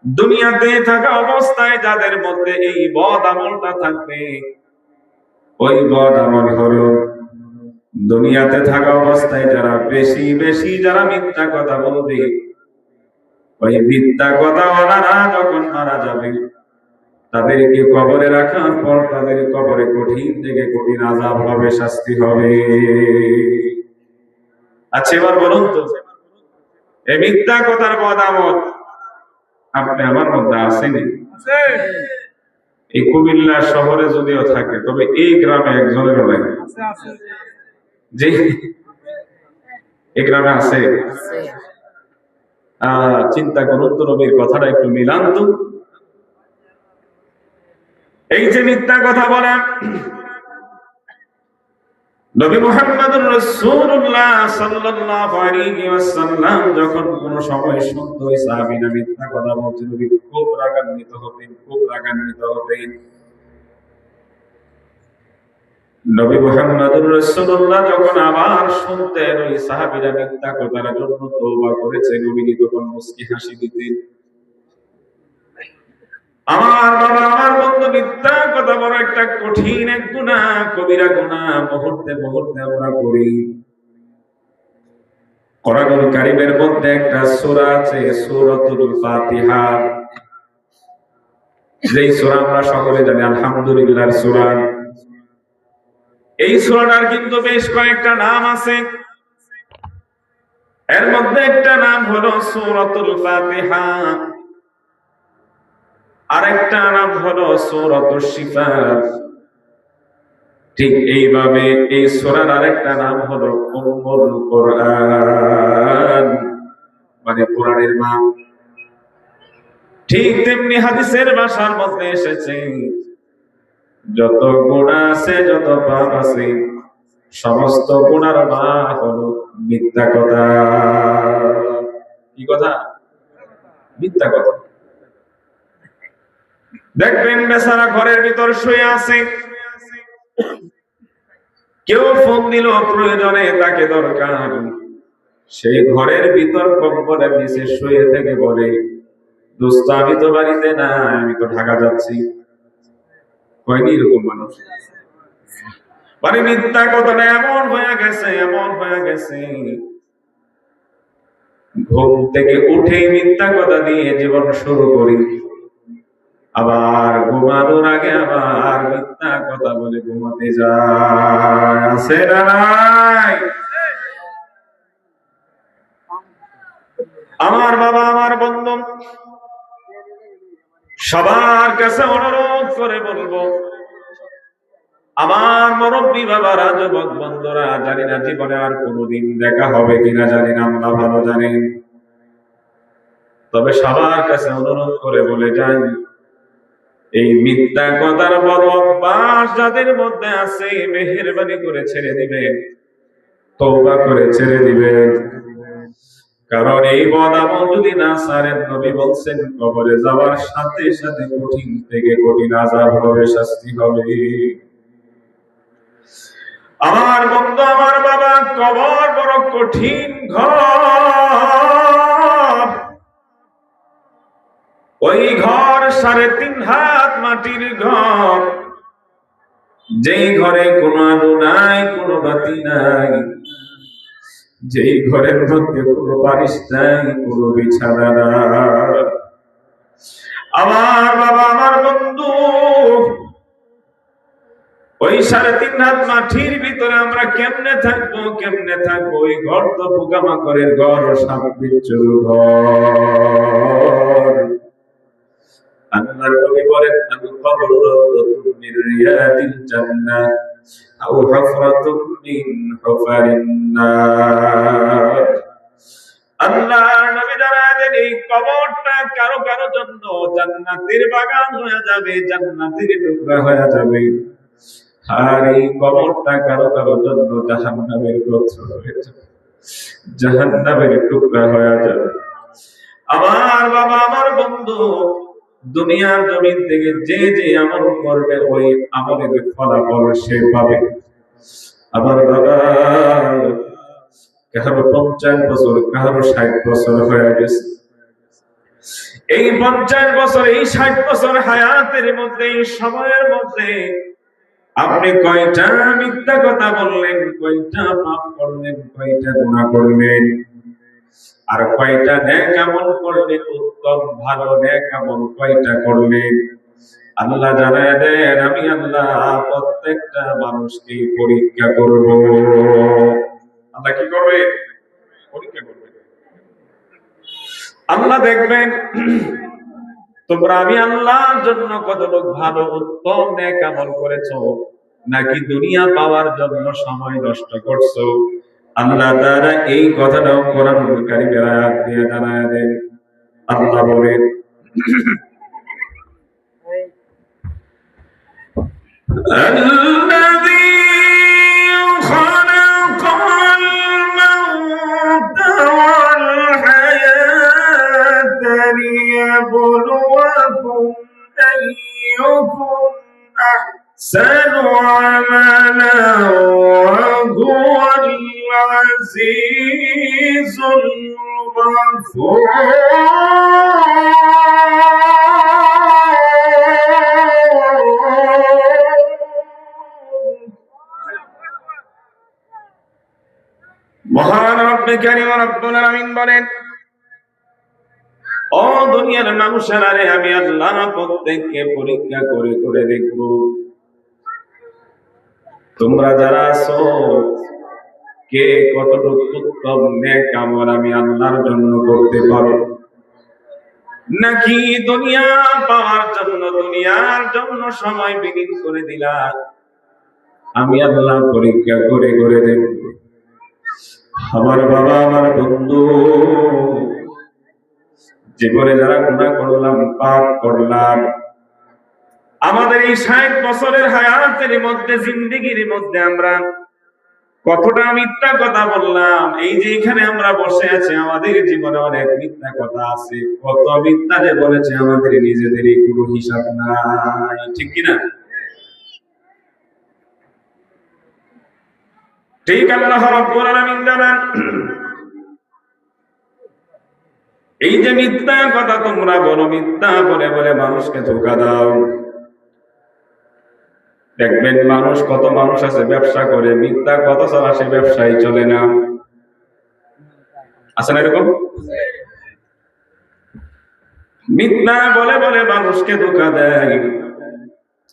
দুনিয়াতে থাকা অবস্থায় যাদের মধ্যে এই বদ আমলটা থাকবে, ওই বদ আমল হলো দুনিয়াতে থাকা অবস্থায় যারা বেশি বেশি যারা মিথ্যা কথা বলবে, ওই মিথ্যা কথা ওনারা যখন মারা যাবে তাদেরকে কবরে রাখার পর তাদের কবরে কঠিন থেকে কঠিন আযাব হবে, শাস্তি হবে। আচ্ছা, এবার বলুন তো, এই মিথ্যা কথার বদ আমল আপনি আমার মধ্যে আসেনি? এই কুমিল্লা শহরে যদিও থাকে, তবে এই গ্রামে একজনেরও নাই। জি, এই গ্রামে আছে। চিন্তা করুন তো, নবীর কথাটা একটু মিলান তো। এই যে মিথ্যা কথা বলেন, নবী মুহাম্মদুর রাসূলুল্লাহ সাল্লাল্লাহু আলাইহি ওয়াসাল্লাম যখন কোন সময় শুনতো ওই সাহাবীরা মিথ্যা কথা বলছে, নবী খুব রাগান্বিত হতেন, খুব রাগান্বিত হতেন। নবী মুহাম্মদুর রাসূলুল্লাহ যখন আবার শুনতেন ওই সাহাবীরা মিথ্যা কথার জন্য তওবা করেছে, নবী তখন মুস্কি হাসি দিতেন। আমার বাবা, আমার বন্ধু, মিথ্যা কথা বড় একটা কঠিন এক গুনাহ, কবিরা গুনাহ, মুহূর্তে মুহূর্তে আমরা করি। কোরআনুল কারীমের মধ্যে একটা সূরা আছে, সূরাতুল ফাতিহা। যেই সূরা আমরা সকলে জানি আলহামদুলিল্লাহর সূরা। এই সূরাটার কিন্তু বেশ কয়েকটা নাম আছে। এর মধ্যে একটা নাম হলো সূরাতুল ফাতিহা, আরেকটা নাম হলো সূরাতুশ শিফা। ঠিক এইভাবে এই সূরার আরেকটা নাম হলো উম্মুল কোরআন, মানে কোরআনের মা। ঠিক তেমনি হাদিসের ভাষার মধ্যে এসেছে, যত গুনাহ আছে, যত পাপ আছে, সমস্ত গুনার মা হলো মিথ্যা কথা। কি কথা? মিথ্যা কথা। দেখবেন বেচারা ঘরের ভিতর শুয়ে আছে, কেউ ফোন দিল প্রয়োজনে, তাকে দরকার, সেই ঘরের ভিতর কম্বলের নিচে শুয়ে থেকে বলে, দোস্ত আমি তো বাড়িতে না, আমি তো ঢাকা যাচ্ছি। হয়নি এরকম মানুষ? মানে মিথ্যা কথাটা এমন হয়ে গেছে, এমন হয়ে গেছে, ঘুম থেকে উঠেই মিথ্যা কথা দিয়ে জীবন শুরু করি, আবার ঘুমানোর আগে আবার মিথ্যা কথা বলে ঘুমাতে যায়। আছে না নাই? আমার বাবা, আমার বন্ধু, সবার কাছে অনুরোধ করে বলবো, আমার মুরব্বী বাবারা, যুবক বন্ধুরা, জানি না জীবনে আর কোনোদিন দেখা হবে কিনা, জানি না, আল্লাহ ভালো জানেন। তবে সবার কাছে অনুরোধ করে বলে যাই, এই মিথ্যা কথার বড় অভ্যাস যাদের মধ্যে আছে, মেহেরবানি করে ছেড়ে দিবেন, তওবা করে ছেড়ে দিবেন। কারণ এই বদ আমল যদি না ছাড়েন, নবী বলছেন কবরে যাওয়ার সাথে সাথে কঠিন থেকে কঠিন আযাব হবে, শাস্তি হবে। আমার বন্ধু, আমার বাবা, কবর বড় কঠিন ঘর। ওই ঘর 3.5 হাত মাটির ঘর, যেই ঘরে কোনো আলো নাই, কোনো বাতি নাই, যেই ঘরের মধ্যে কোনো বালিশ নাই, কোনো বিছানা নাই। আমার বাবা, আমার বন্ধু, ওই 3.5 হাত মাটির ভিতরে আমরা কেমনে থাকবো, কেমনে থাকবো? ওই ঘর তো পোকামাকড়ের ঘর, সাপ বিচ্ছুর ঘর। আল্লাহর নবী বলেন, আল কবরু রাওদাতুম মিন রিয়াদিল জান্নাহ আও হুফরাতুম মিন হুফারিন নার। আল্লাহর নবী জানায় দেন, এই কবরটা কারো কারো জন্য জান্নাতের বাগান হয়ে যাবে, জান্নাতের টুকরা হয়ে যাবে। আর এই কবরটা কারো কারো জন্য জাহান্নামের গর্ত হয়ে যাবে, জাহান্নামের টুকরা হয়ে যাবে। আমার বাবা, আমার বন্ধু, দুনিয়ার জমিন থেকে যে যে আমল করবে, ওই আমলের ফলাফল সে পাবে। আমার বাবা, কারো 50 বছর, কারো 60 বছর হয়ে গেছে। এই 50 বছর, এই 60 বছর হায়াতের মধ্যে, এই সময়ের মধ্যে আপনি কয়টা মিথ্যা কথা বললেন, কয়টা পাপ করলেন, কয়টা গুনাহ করলেন, আর কয়টা নেক আমল করলেন, উত্তম ভালো নেক আমল কয়টা করলেন? আল্লাহ জানায় দেন, আমি আল্লাহ প্রত্যেকটা মানুষকে পরীক্ষা করব। আল্লাহ কি করবে? পরীক্ষা করবে। আল্লাহ দেখবেন তোমরা আমি আল্লাহর জন্য কতটুকু ভালো উত্তম নেক আমল করেছো, নাকি দুনিয়া পাওয়ার জন্য সময় নষ্ট করছো। আল্লাহ তাআলা এই কথাটাও কোরআনুল কারীমের আয়াত দিয়ে জানায় দেন। আল্লাহ বলেন, الذي خلق الموت والحياة ليبلوكم أيكم أحسن عملا وهو العزيز الغفور. মহান রব্বে কারীম রব্বুল আলামিন বলেন, ও দুনিয়ার মানুষেরা রে, আমি আল্লাহ প্রত্যেককে পরীক্ষা করে করে দেখব, তোমরা যারা আছো কে কতটুকু উত্তম নেক আমল আমি আল্লাহর জন্য করতে পারো, নাকি দুনিয়া পাওয়ার জন্য, দুনিয়ার জন্য সময় বিলীন করে দিলা। আমি আল্লাহ পরীক্ষা করে করে দেখব। আমার বাবা, আমার বন্ধু, জীবনে যারা গুনাহ করলাম, পাপ করলাম, আমাদের এই 60 বছরের হায়াতের মধ্যে, জিন্দেগির মধ্যে আমরা কতটা মিথ্যা কথা বললাম। এই যে এখানে আমরা বসে আছি, আমাদের জীবনে অনেক মিথ্যা কথা আছে। কত মিথ্যা যে বলেছে, আমাদের নিজেদেরই কোনো হিসাব নাই, ঠিক কিনা? ঠিক আল্লাহ রাব্বুল আলামিন জানান, এই যে মিথ্যা কথা তোমরা বলো, মিথ্যা বলে বলে মানুষকে ধোঁকা দাও। দেখবেন মানুষ, কত মানুষ আছে ব্যবসা করে, মিথ্যা কথা ছাড়া সে ব্যবসায় চলে না। আছে না এরকম? মিথ্যা বলে বলে মানুষকে ধোঁকা দেয়।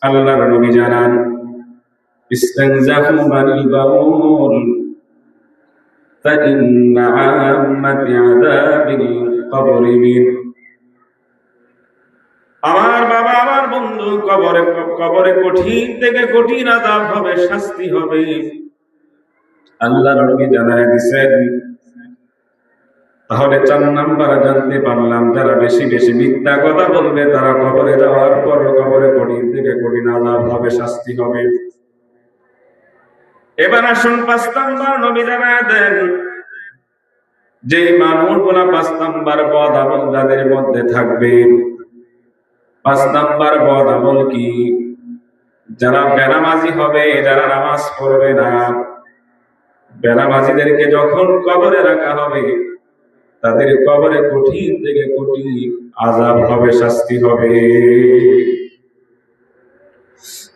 আল্লাহর নবী জানান, ইস্তানজাফু বানিল বাউল ফাইন্না আম্মাতি আযাবিল কবরি মিন। আমার বাবা, আমার বন্ধু, বন্ধু, কবরে কবরে কঠিন থেকে কঠিন আযাব হবে, শাস্তি হবে। আল্লাহর নবী জানায় দিয়েছেন। তাহলে 4 নাম্বার জানতে পারলাম, যারা বেশি বেশি মিথ্যা কথা বলবে তারা কবরে যাওয়ার পর কবরে কঠিন থেকে কঠিন আযাব হবে, শাস্তি হবে। এবার আসুন 5 নাম্বার নবী জানায় দেন, যে মানুষগুলা 5 নাম্বার বদ আমল যাদের মধ্যে থাকবে। 5 নাম্বার বদ আমল কি? যারা বেনামাজি হবে, যারা নামাজ পড়বে না। বেনামাজিদেরকে যখন কবরে রাখা হবে, তাদের কবরে কঠিন থেকে কঠিন আযাব হবে, শাস্তি হবে।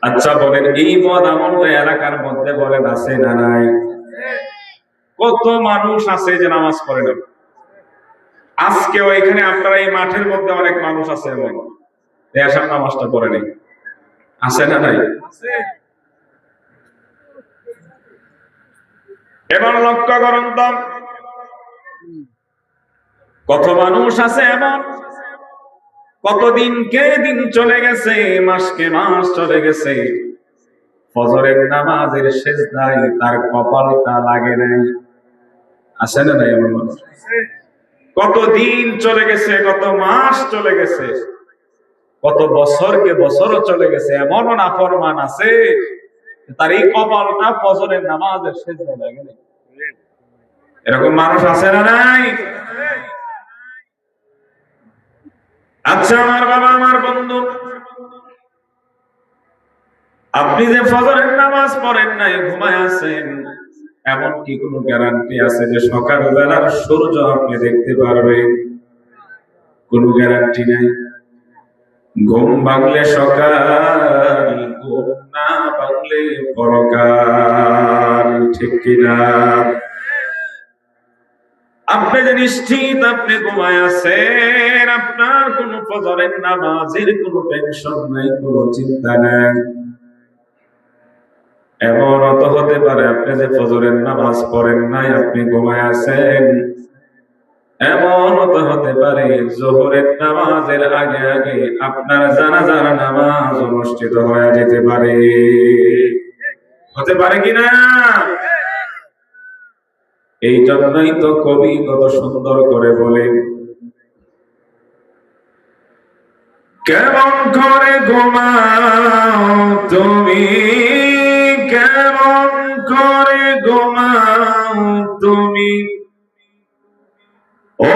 আচ্ছা বলেন, এই বদ আমলটা এলাকার মধ্যে বলেন আছে না নাই? কত মানুষ আছে যে নামাজ পড়ে না। আজকেও এখানে আপনারা এই মাঠের মধ্যে অনেক মানুষ আছে এমন এসব নামাজটা পড়ে নেই, আছে না নাই? এবার লক্ষ্য করুন তো, কত মানুষ আছে এমন, কতদিনকে দিন চলে গেছে, মাসকে মাস চলে গেছে, ফজরের নামাজের সেজদায় তার কপালটা লাগে নাই। আছে না নাই এমন মানুষ? কত দিন চলে গেছে, কত মাস চলে গেছে, কত বছরকে বছরও চলে গেছে, এমনও নাফরমান আছে তার এই কপালটা ফজরের নামাজের সেজদায় লাগে নাই। এরকম মানুষ আছে না নাই? আচ্ছা আমার বাবা, আমার বন্ধু, আপনি যে ফজরের নামাজ পড়েন নাই, ঘুমায় আছেন, এমন কি কোনো গ্যারান্টি আছে যে সকাল বেলার সূর্য আপনি দেখতে পারবেন? কোনো গ্যারান্টি নাই। ঘুম ভাঙলে সকাল, ঘুম না ভাঙলে পরকাল, ঠিক কিনা? আপনি যে নিশ্চিত আপনি ঘুমায় আছেন, আপনার কোন ফজরের নামাজের কোনো টেনশন নাই, কোনো চিন্তা নাই। এমন অত হতে পারে আপনি যে ফজরের নামাজ পড়েন নাই, আপনি ঘুমায় আছেন। এমন তো হতে পারে যোহরের নামাজের আগে আগে আপনার জানাজার নামাজ অনুষ্ঠিত হয়ে যেতে পারে। হতে পারে কিনা? এই জন্যই তো কবি কত সুন্দর করে বলেন, কেমন করে ঘুমাও তুমি, কেমন করে ঘুমাও তুমি, ও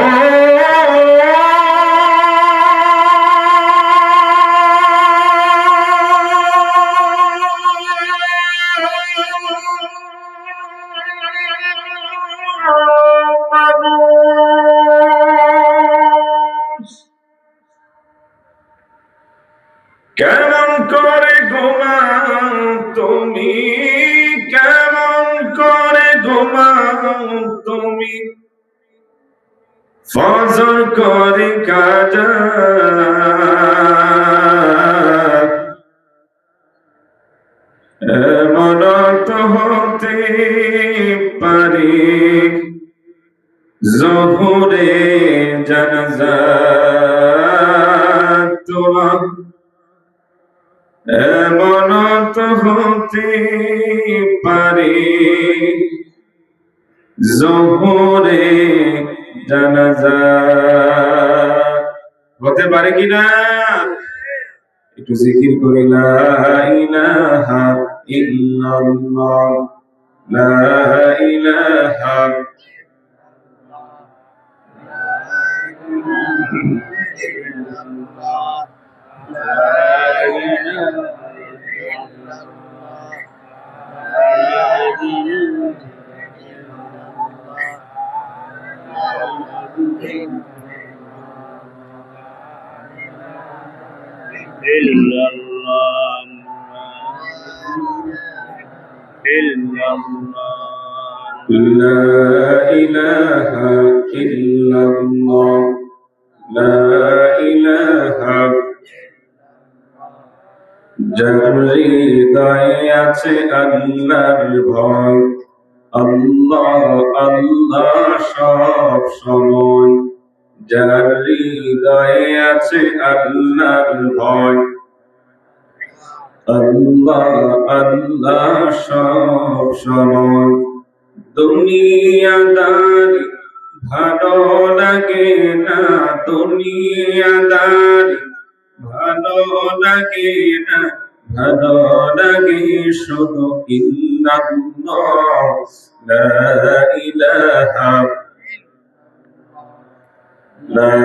কেমন করে ঘুমাও তুমি, কেমন করে ঘুমাও তুমি, ফজর করে কাজা, এমন তো হতে পারে যোহরে জানাজা তোমার, এমন তো হতে পারে যোহরে জানাজা। হতে পারে কিনা? একটু জিকির করি, লা ইলাহা ইল্লাল্লাহ, লা ইলাহা لا إله إلا الله لا إله যার হৃদয়ে আছে আল্লাহর ভয় আল্লাহ আল্লাহ সব সময় যার হৃদয়ে আছে আল্লাহর ভয় আল্লাহ আল্লাহ সব সময়। দুনিয়াদারি ভালো লাগে না, দুনিয়াদারি ভালো লাগে না, ভালো লাগে শুধু ইল্লাল্লাহ, লা ইলাহা লা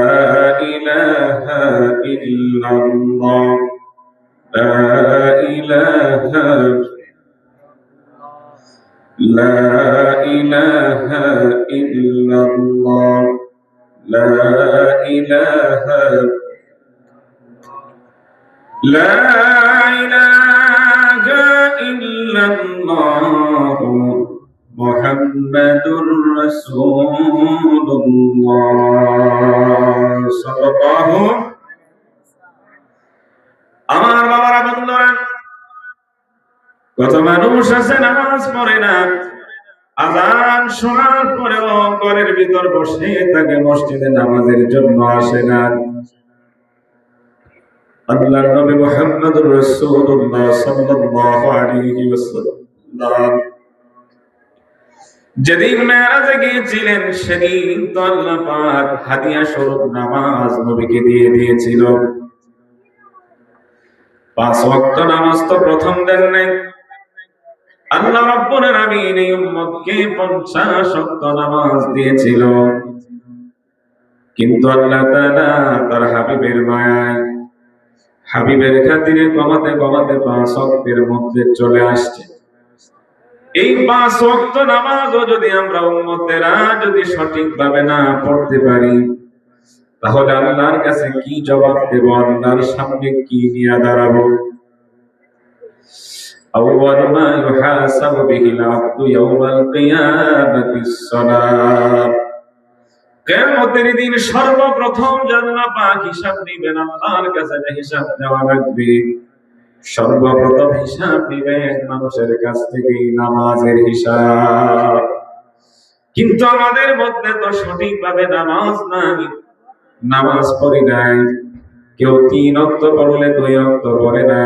ইলাহা ইল্লাল্লাহ, লা ইলাহা লা ইলাহা ইল্লাল্লাহ, লা ইলাহা লা ইলাহা ইল্লাল্লাহ মুহাম্মাদুর রাসূলুল্লাহ সাল্লাল্লাহু। আমার বাবারা, বন্ধুরা, কত মানুষ আছে নামাজ পড়ে না, আযান শোনার পরেও ঘরের ভিতর বসে থাকে, মসজিদে নামাজের জন্য আসে না। আল্লাহর নবী মুহাম্মদুর রাসূলুল্লাহ সাল্লাল্লাহু আলাইহি ওয়াসাল্লাম যেদিন মেরাজে গিয়েছিলেন, সেদিন তো আল্লাহ পাক হাদিয়া স্বরূপ নামাজ নবীকে দিয়ে দিয়েছিল। 5 ওয়াক্ত নামাজ তো প্রথম দেন নাই, আল্লাহ রাব্বুল আলামিন এই উম্মতকে 50 ওয়াক্ত নামাজ দিয়েছিল। কিন্তু আল্লাহ তাআলা তার হাবিবের মায়ায়, হাবিবের খাতিরে কমাতে কমাতে 5 ওয়াক্তের মধ্যে চলে আসছে। এই 5 ওয়াক্ত নামাজও যদি আমরা উম্মতেরা যদি সঠিকভাবে না পড়তে পারি, তাহলে আল্লাহর কাছে কি জবাব দেব, আল্লাহর সামনে কি নিয়ে দাঁড়াবো? আউয়াল মা ইউহাসাবু বিহিল আবদু ইয়াওমাল কিয়ামাতিস সালাত। কিয়ামতের দিন সর্বপ্রথম আল্লাহ পাক হিসাব নেবেন, আল্লাহর কাছে যে হিসাব দেওয়া লাগবে, সর্বপ্রথম হিসাব নেবেন মানুষের কাছ থেকে নামাজের হিসাব। কিন্তু আমাদের মধ্যে তো সঠিকভাবে নামাজ নাই, নামাজ পড়ি নাই। কেউ 3 ওয়াক্ত পড়লে 2 ওয়াক্ত পড়ে না,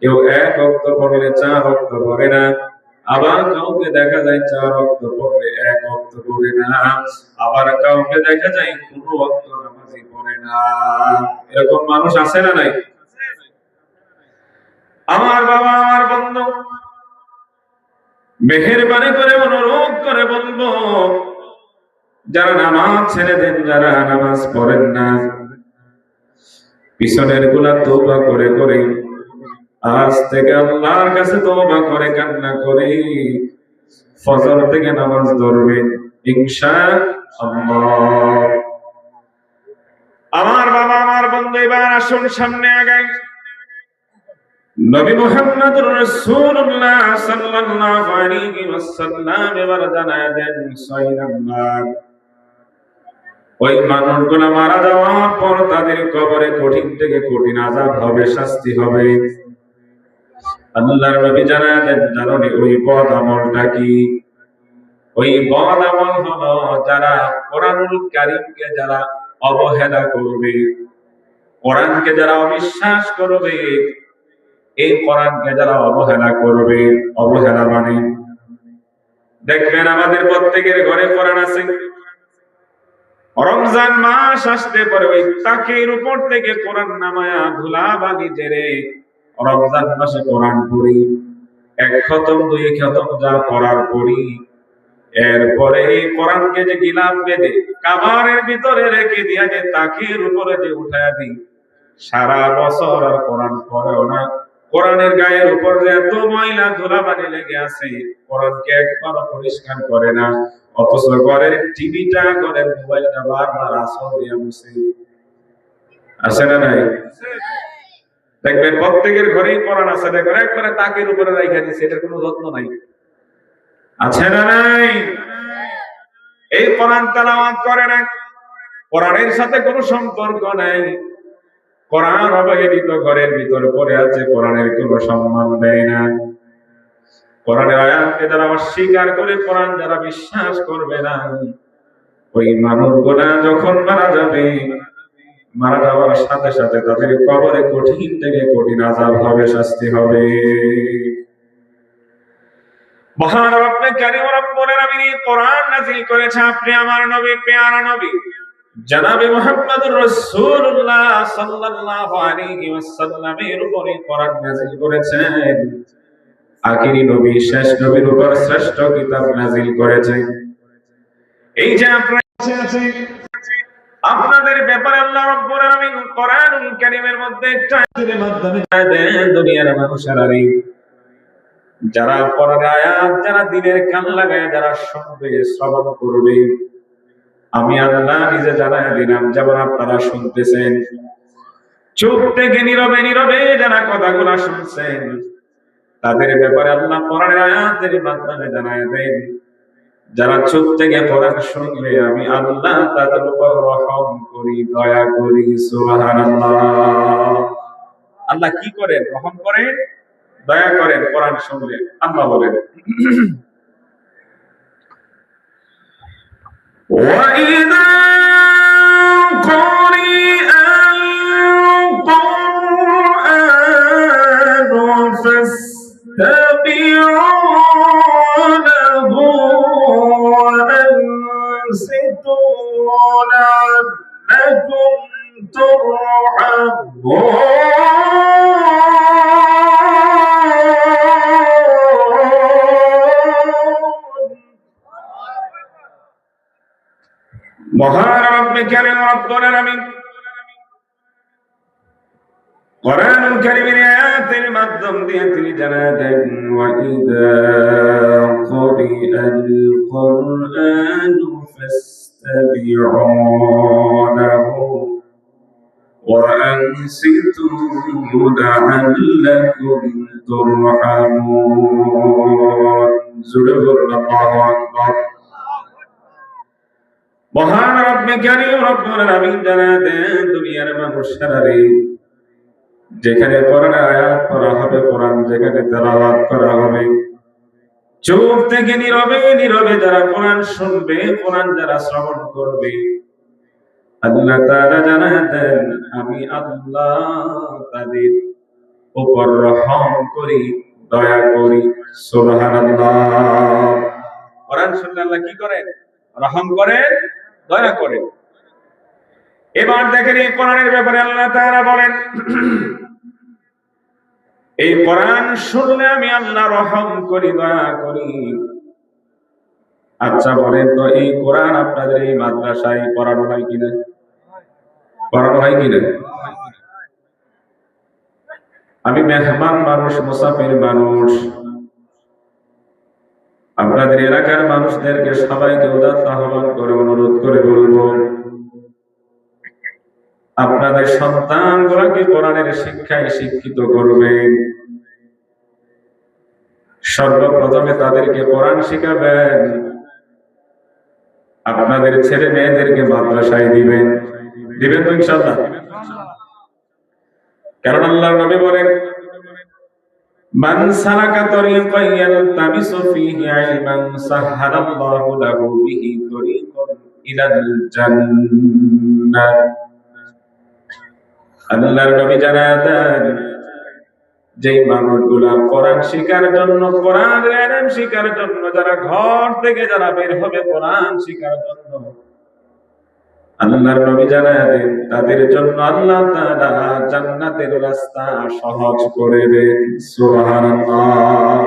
কেউ 1 ওয়াক্ত পড়লে 4 ওয়াক্ত পড়ে না, আবার কাউকে দেখা যায় 4 ওয়াক্ত পড়লে 1 ওয়াক্ত পড়ে না, আবার কাউকে দেখা যায় কোনো ওয়াক্ত নামাজই পড়ে না। এরকম মানুষ আছে না নাই? আমার বাবা, আমার বন্ধু, মেহেরবানি করে অনুরোধ করে বলবো, যারা নামাজ ছেড়ে দেন, যারা নামাজ পড়েন না, পিছনের গুলা তওবা করে করে আজ থেকে আল্লাহর কাছে তওবা করে কান্না করে ফজর থেকে নামাজ ধরবেন ইনশাআল্লাহ। আমার বাবা, আমার বন্ধু, এবার আসুন সামনে আগাই। নবী মুহাম্মদুর রাসূলুল্লাহ সাল্লাল্লাহু আলাইহি ওয়াসাল্লাম এবার জানায় দেন 6 নাম্বার, ওই মানুষগুলো মারা যাওয়ার পর তাদের কবরে কঠিন থেকে কঠিন আযাব হবে, শাস্তি হবে। আল্লাহর নবী জানায় দেন, জানেন ওই বদ আমলটা কি? ওই বদ আমল হলো যারা কোরআনুল কারীমকে যারা অবহেলা করবে, কোরআনকে যারা অবিশ্বাস করবে, এই কোরআনকে যারা অবহেলা করবে। অবহেলা মানে দেখবেন আমাদের প্রত্যেকের ঘরে কোরআন আছে, রমজান মাস আসতে পরে ওই তাকের উপর থেকে কোরআন নামায়া ধুলাবালি জেরে রমজান মাসে কোরআন পড়ি, 1 খতম 2 খতম যা পড়ার পড়ি, এরপরে এই কোরআনকে যে গিলাফ বেঁধে কাবারের ভিতরে রেখে দিয়া যে তাকের উপরে যে উঠায়া দিই, সারা বছর আর কোরআন পড়েও না। কোরআনের গায়ের উপর যে এত ময়লা ধুলাবালি লেগে আছে, কোরআনকে একবারও পরিষ্কার করে না, অথচ ঘরের টিভিটা, ঘরের মোবাইলটা বারবার আসল দিয়ে মুছে। আছে না নাই? দেখবেন প্রত্যেকের ঘরেই কোরআন আছে, দেখবেন একবারে তাকের উপরে রাখা দিয়েছে, এটার কোনো যত্ন নাই। আছে না নাই? এই কোরআন তেলাওয়াত করে না, কোরআনের সাথে কোনো সম্পর্ক নাই। কোরআন অবহেলিত ঘরের ভিতর পড়ে আছে, কোরআনের কোনো সম্মান দেয় না। কোরআনের আয়াতকে যারা অস্বীকার করে, কোরআন যারা বিশ্বাস করবে না, ওই মানুষগুলা যখন মারা যাবে, মারা যাওয়ার সাথে সাথে তাদের কবরে কঠিন থেকে কঠিন আযাব হবে, শাস্তি হবে। মহান রব্বে কারীম রব্বুল আলামিন কোরআন নাযিল করেছে আপনি আমার নবী, পেয়ারা নবী জনাবে মুহাম্মদুর রাসূলুল্লাহ সাল্লাল্লাহু আলাইহি ওয়াসাল্লামের উপরে কোরআন নাযিল করেছেন। আখিরি নবী, শেষ নবীর উপর শ্রেষ্ঠ কিতাব নাযিল করেছেন। এই যে আপনারা আছে আপনাদের ব্যাপারে আল্লাহ রাব্বুল আলামিন কোরআনুল কারীমের মধ্যে একটা আয়াতের মাধ্যমে দেন দুনিয়ার মানুষেরা, যারা কোরআনের আয়াত, যারা দিনের কান লাগায় যারা শুনবে, শ্রবণ করবে, আমি আল্লাহ নিজে জানায় দিলাম, যেমন আপনারা শুনতেছেন, চুপ থেকে নীরবে নীরবে যারা কথাগুলো শুনছেন, তাদের ব্যাপারে আল্লাহ কোরআনের আয়াতের মাধ্যমে জানায় দেন, যারা চুপ থেকে কোরআন শুনবে আমি আল্লাহ তাদের উপর রহম করি, দয়া করি। সুবহানাল্লাহ। আল্লাহ কি করেন? রহম করেন, দয়া করেন কোরআন শুনলে। আল্লাহ বলেন, وَإِذَا قُرِئَ الْقُرْآنُ فَاسْتَمِعُوا لَهُ وَأَنصِتُوا لَعَلَّكُمْ تُرْحَمُونَ। মহান রব্বে কারীম রব্বুল আলামিন কোরআনুল কারীমের আয়াতের মাধ্যম দিয়ে তিনি জানায় দেন, ওয়াইদা কুরিআল কুরআনু ফাসতাবিউ লাহু ওয়া আনসিতু লাআল্লাকুম তুরহামুন। জোরে বলুন আল্লাহু আকবার। মহান রব্বে কারীম রব্বুল আলামিন জানায় দেন দুনিয়ার মানুষেরা, যেখানে কোরআনের আয়াত পড়া হবে, কোরআন যেখানে তেলাওয়াত করা হবে, চুপ থেকে নীরবে নীরবে যারা কোরআন শুনবে, কোরআন যারা শ্রবণ করবে, আল্লাহ তাআলা জানায় দেন আমি আল্লাহ তাদের উপর রহম করি, দয়া করি। সুবহানাল্লাহ। কোরআন শুনলে আল্লাহ কি করেন? রহম করেন, দয়া করেন। এবার দেখেন এই কোরআনের ব্যাপারে আল্লাহ তাআলা বলেন, এই কোরআন শুনলে আমি আল্লাহ রহম করি, দয়া করি। আচ্ছা বলেন তো, এই কোরআন আপনাদের এই মাদ্রাসায় পড়ানো হয় কিনা? পড়ানো হয় কিনা? আমি মেহমান মানুষ, মুসাফির মানুষ, আপনাদের এলাকার মানুষদেরকে সবাইকে উদাত্ত আহ্বান করে অনুরোধ করে বলবো, আপনাদের সন্তানগুলোকে কোরআনের শিক্ষায় শিক্ষিত করবেন। সর্বপ্রথমে তাদেরকে কোরআন শিখাবেন, আপনাদের ছেলে মেয়েদেরকে মাদ্রাসায় দিবেন। দিবেন তো ইনশাআল্লাহ? কারণ আল্লাহর নবী বলেন, মান সালাকা তরিকান ইয়ালতামিসু ফীহি ইলমান সাহহালাল্লাহু লাহু বিহি তরিকান ইলাল জান্নাহ। আল্লাহর নবী জানাতেন, যে মানুষগুলা কোরআন শিখার জন্য, কোরআনের ইলম শিখার জন্য যারা ঘর থেকে যারা বের হবে কোরআন শিখার জন্য, আল্লাহর নবী জানাতেন তাদের জন্য আল্লাহ তাআলা জান্নাতের রাস্তা সহজ করে দেন। সুবহানাল্লাহ।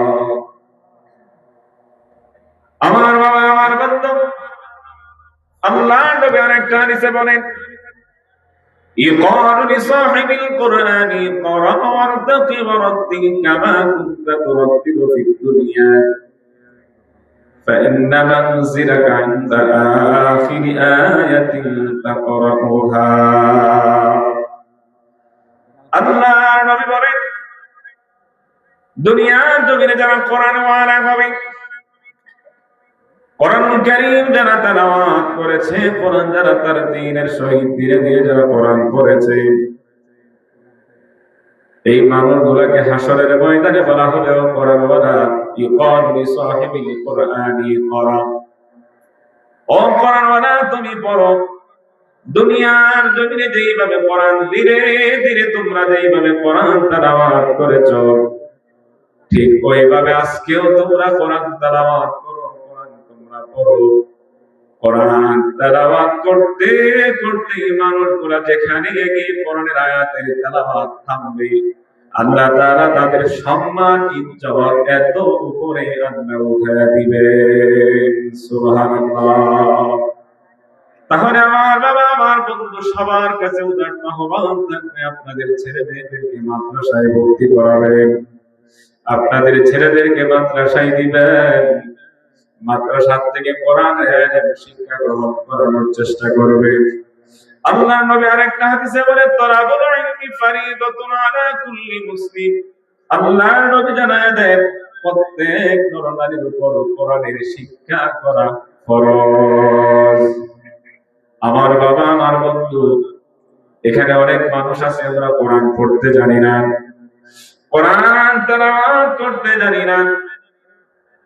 আমার বাবা, আমার বন্ধু, আল্লাহর নবী আরেকটা হাদিসে বলেন, ইকারু লিসাহিবিল কুরআনি ইকরা ওয়ারতাকি ওয়ারাত্তিল কামা কুনতা তুরাত্তিলু ফিদ দুনিয়া فإن منزلك عند آخر آية تقرأها। আল্লাহ নবী বলেন, দুনিয়ার জমিনে যারা কোরআন ওয়ালা হবে, কোরআনুল কারীম যারা তেলাওয়াত করেছে, কোরআন যারা তার দ্বীনের সহিত ধীরে ধীরে যারা কোরআন পড়েছে, এই মানুষগুলোকে হাসরের ময়দানে বলা হবে, ও কোরআনওয়ালা, ইকারু লিসাহিবিল কুরআনি ইকরা, ও কোরআনওয়ালা তুমি পড়ো। দুনিয়ার জমিনে যেইভাবে কোরআন ধীরে ধীরে তোমরা যেইভাবে কোরআন তেলাওয়াত করেছো, ঠিক ওইভাবে আজকেও তোমরা কোরআন তেলাওয়াত করো, কোরআন তোমরা পড়ো। কোরআন তেলাওয়াত করতে করতে মানুষগুলা যেখানে গিয়ে কোরআনের আয়াতের তেলাওয়াত থামবে, আল্লাহ তাআলা তাদের সম্মান ইজ্জত এত উপরে আল্লাহ উঠায়া দিবেন। সুবহানাল্লাহ। তাহলে আমার বাবা, আমার বন্ধু, সবার কাছে উদাত্ত আহ্বান থাকবে, আপনাদের ছেলে মেয়েদেরকে মাদ্রাসায় ভর্তি করাবেন, আপনাদের ছেলেদেরকে মাদ্রাসায় দিবেন, মাদ্রাসা থেকে কোরআনের শিক্ষা গ্রহণ করানোর চেষ্টা করবে। আল্লাহ নবী আরেকটা হাদিসে বলে, তলাবুল ইলমি ফারিদাতুন আলা কুল্লি মুসলিম। আল্লাহ নবী জানায় দেন, প্রত্যেক নর-নারীর উপর কোরআনের শিক্ষা করা ফরজ। আমার বাবা, আমার বন্ধু, এখানে অনেক মানুষ আছে আমরা কোরআন পড়তে জানি না, কোরআন তেলাওয়াত করতে জানি না।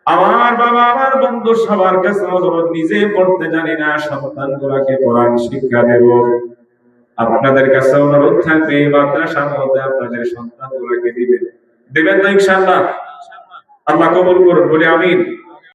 আমার বাবা, আমার বন্ধু, সবার কাছে অনুরোধ, নিজে পড়তে জানি না, সন্তানগুলোকে কোরআন শিক্ষা দেব। আপনাদের কাছে অনুরোধ থাকবে, এই মাদ্রাসার মধ্যে আপনাদের সন্তানগুলোকে দিবেন তো ইনশাআল্লাহ? আল্লাহ কবুল করুন, বলি আমিন।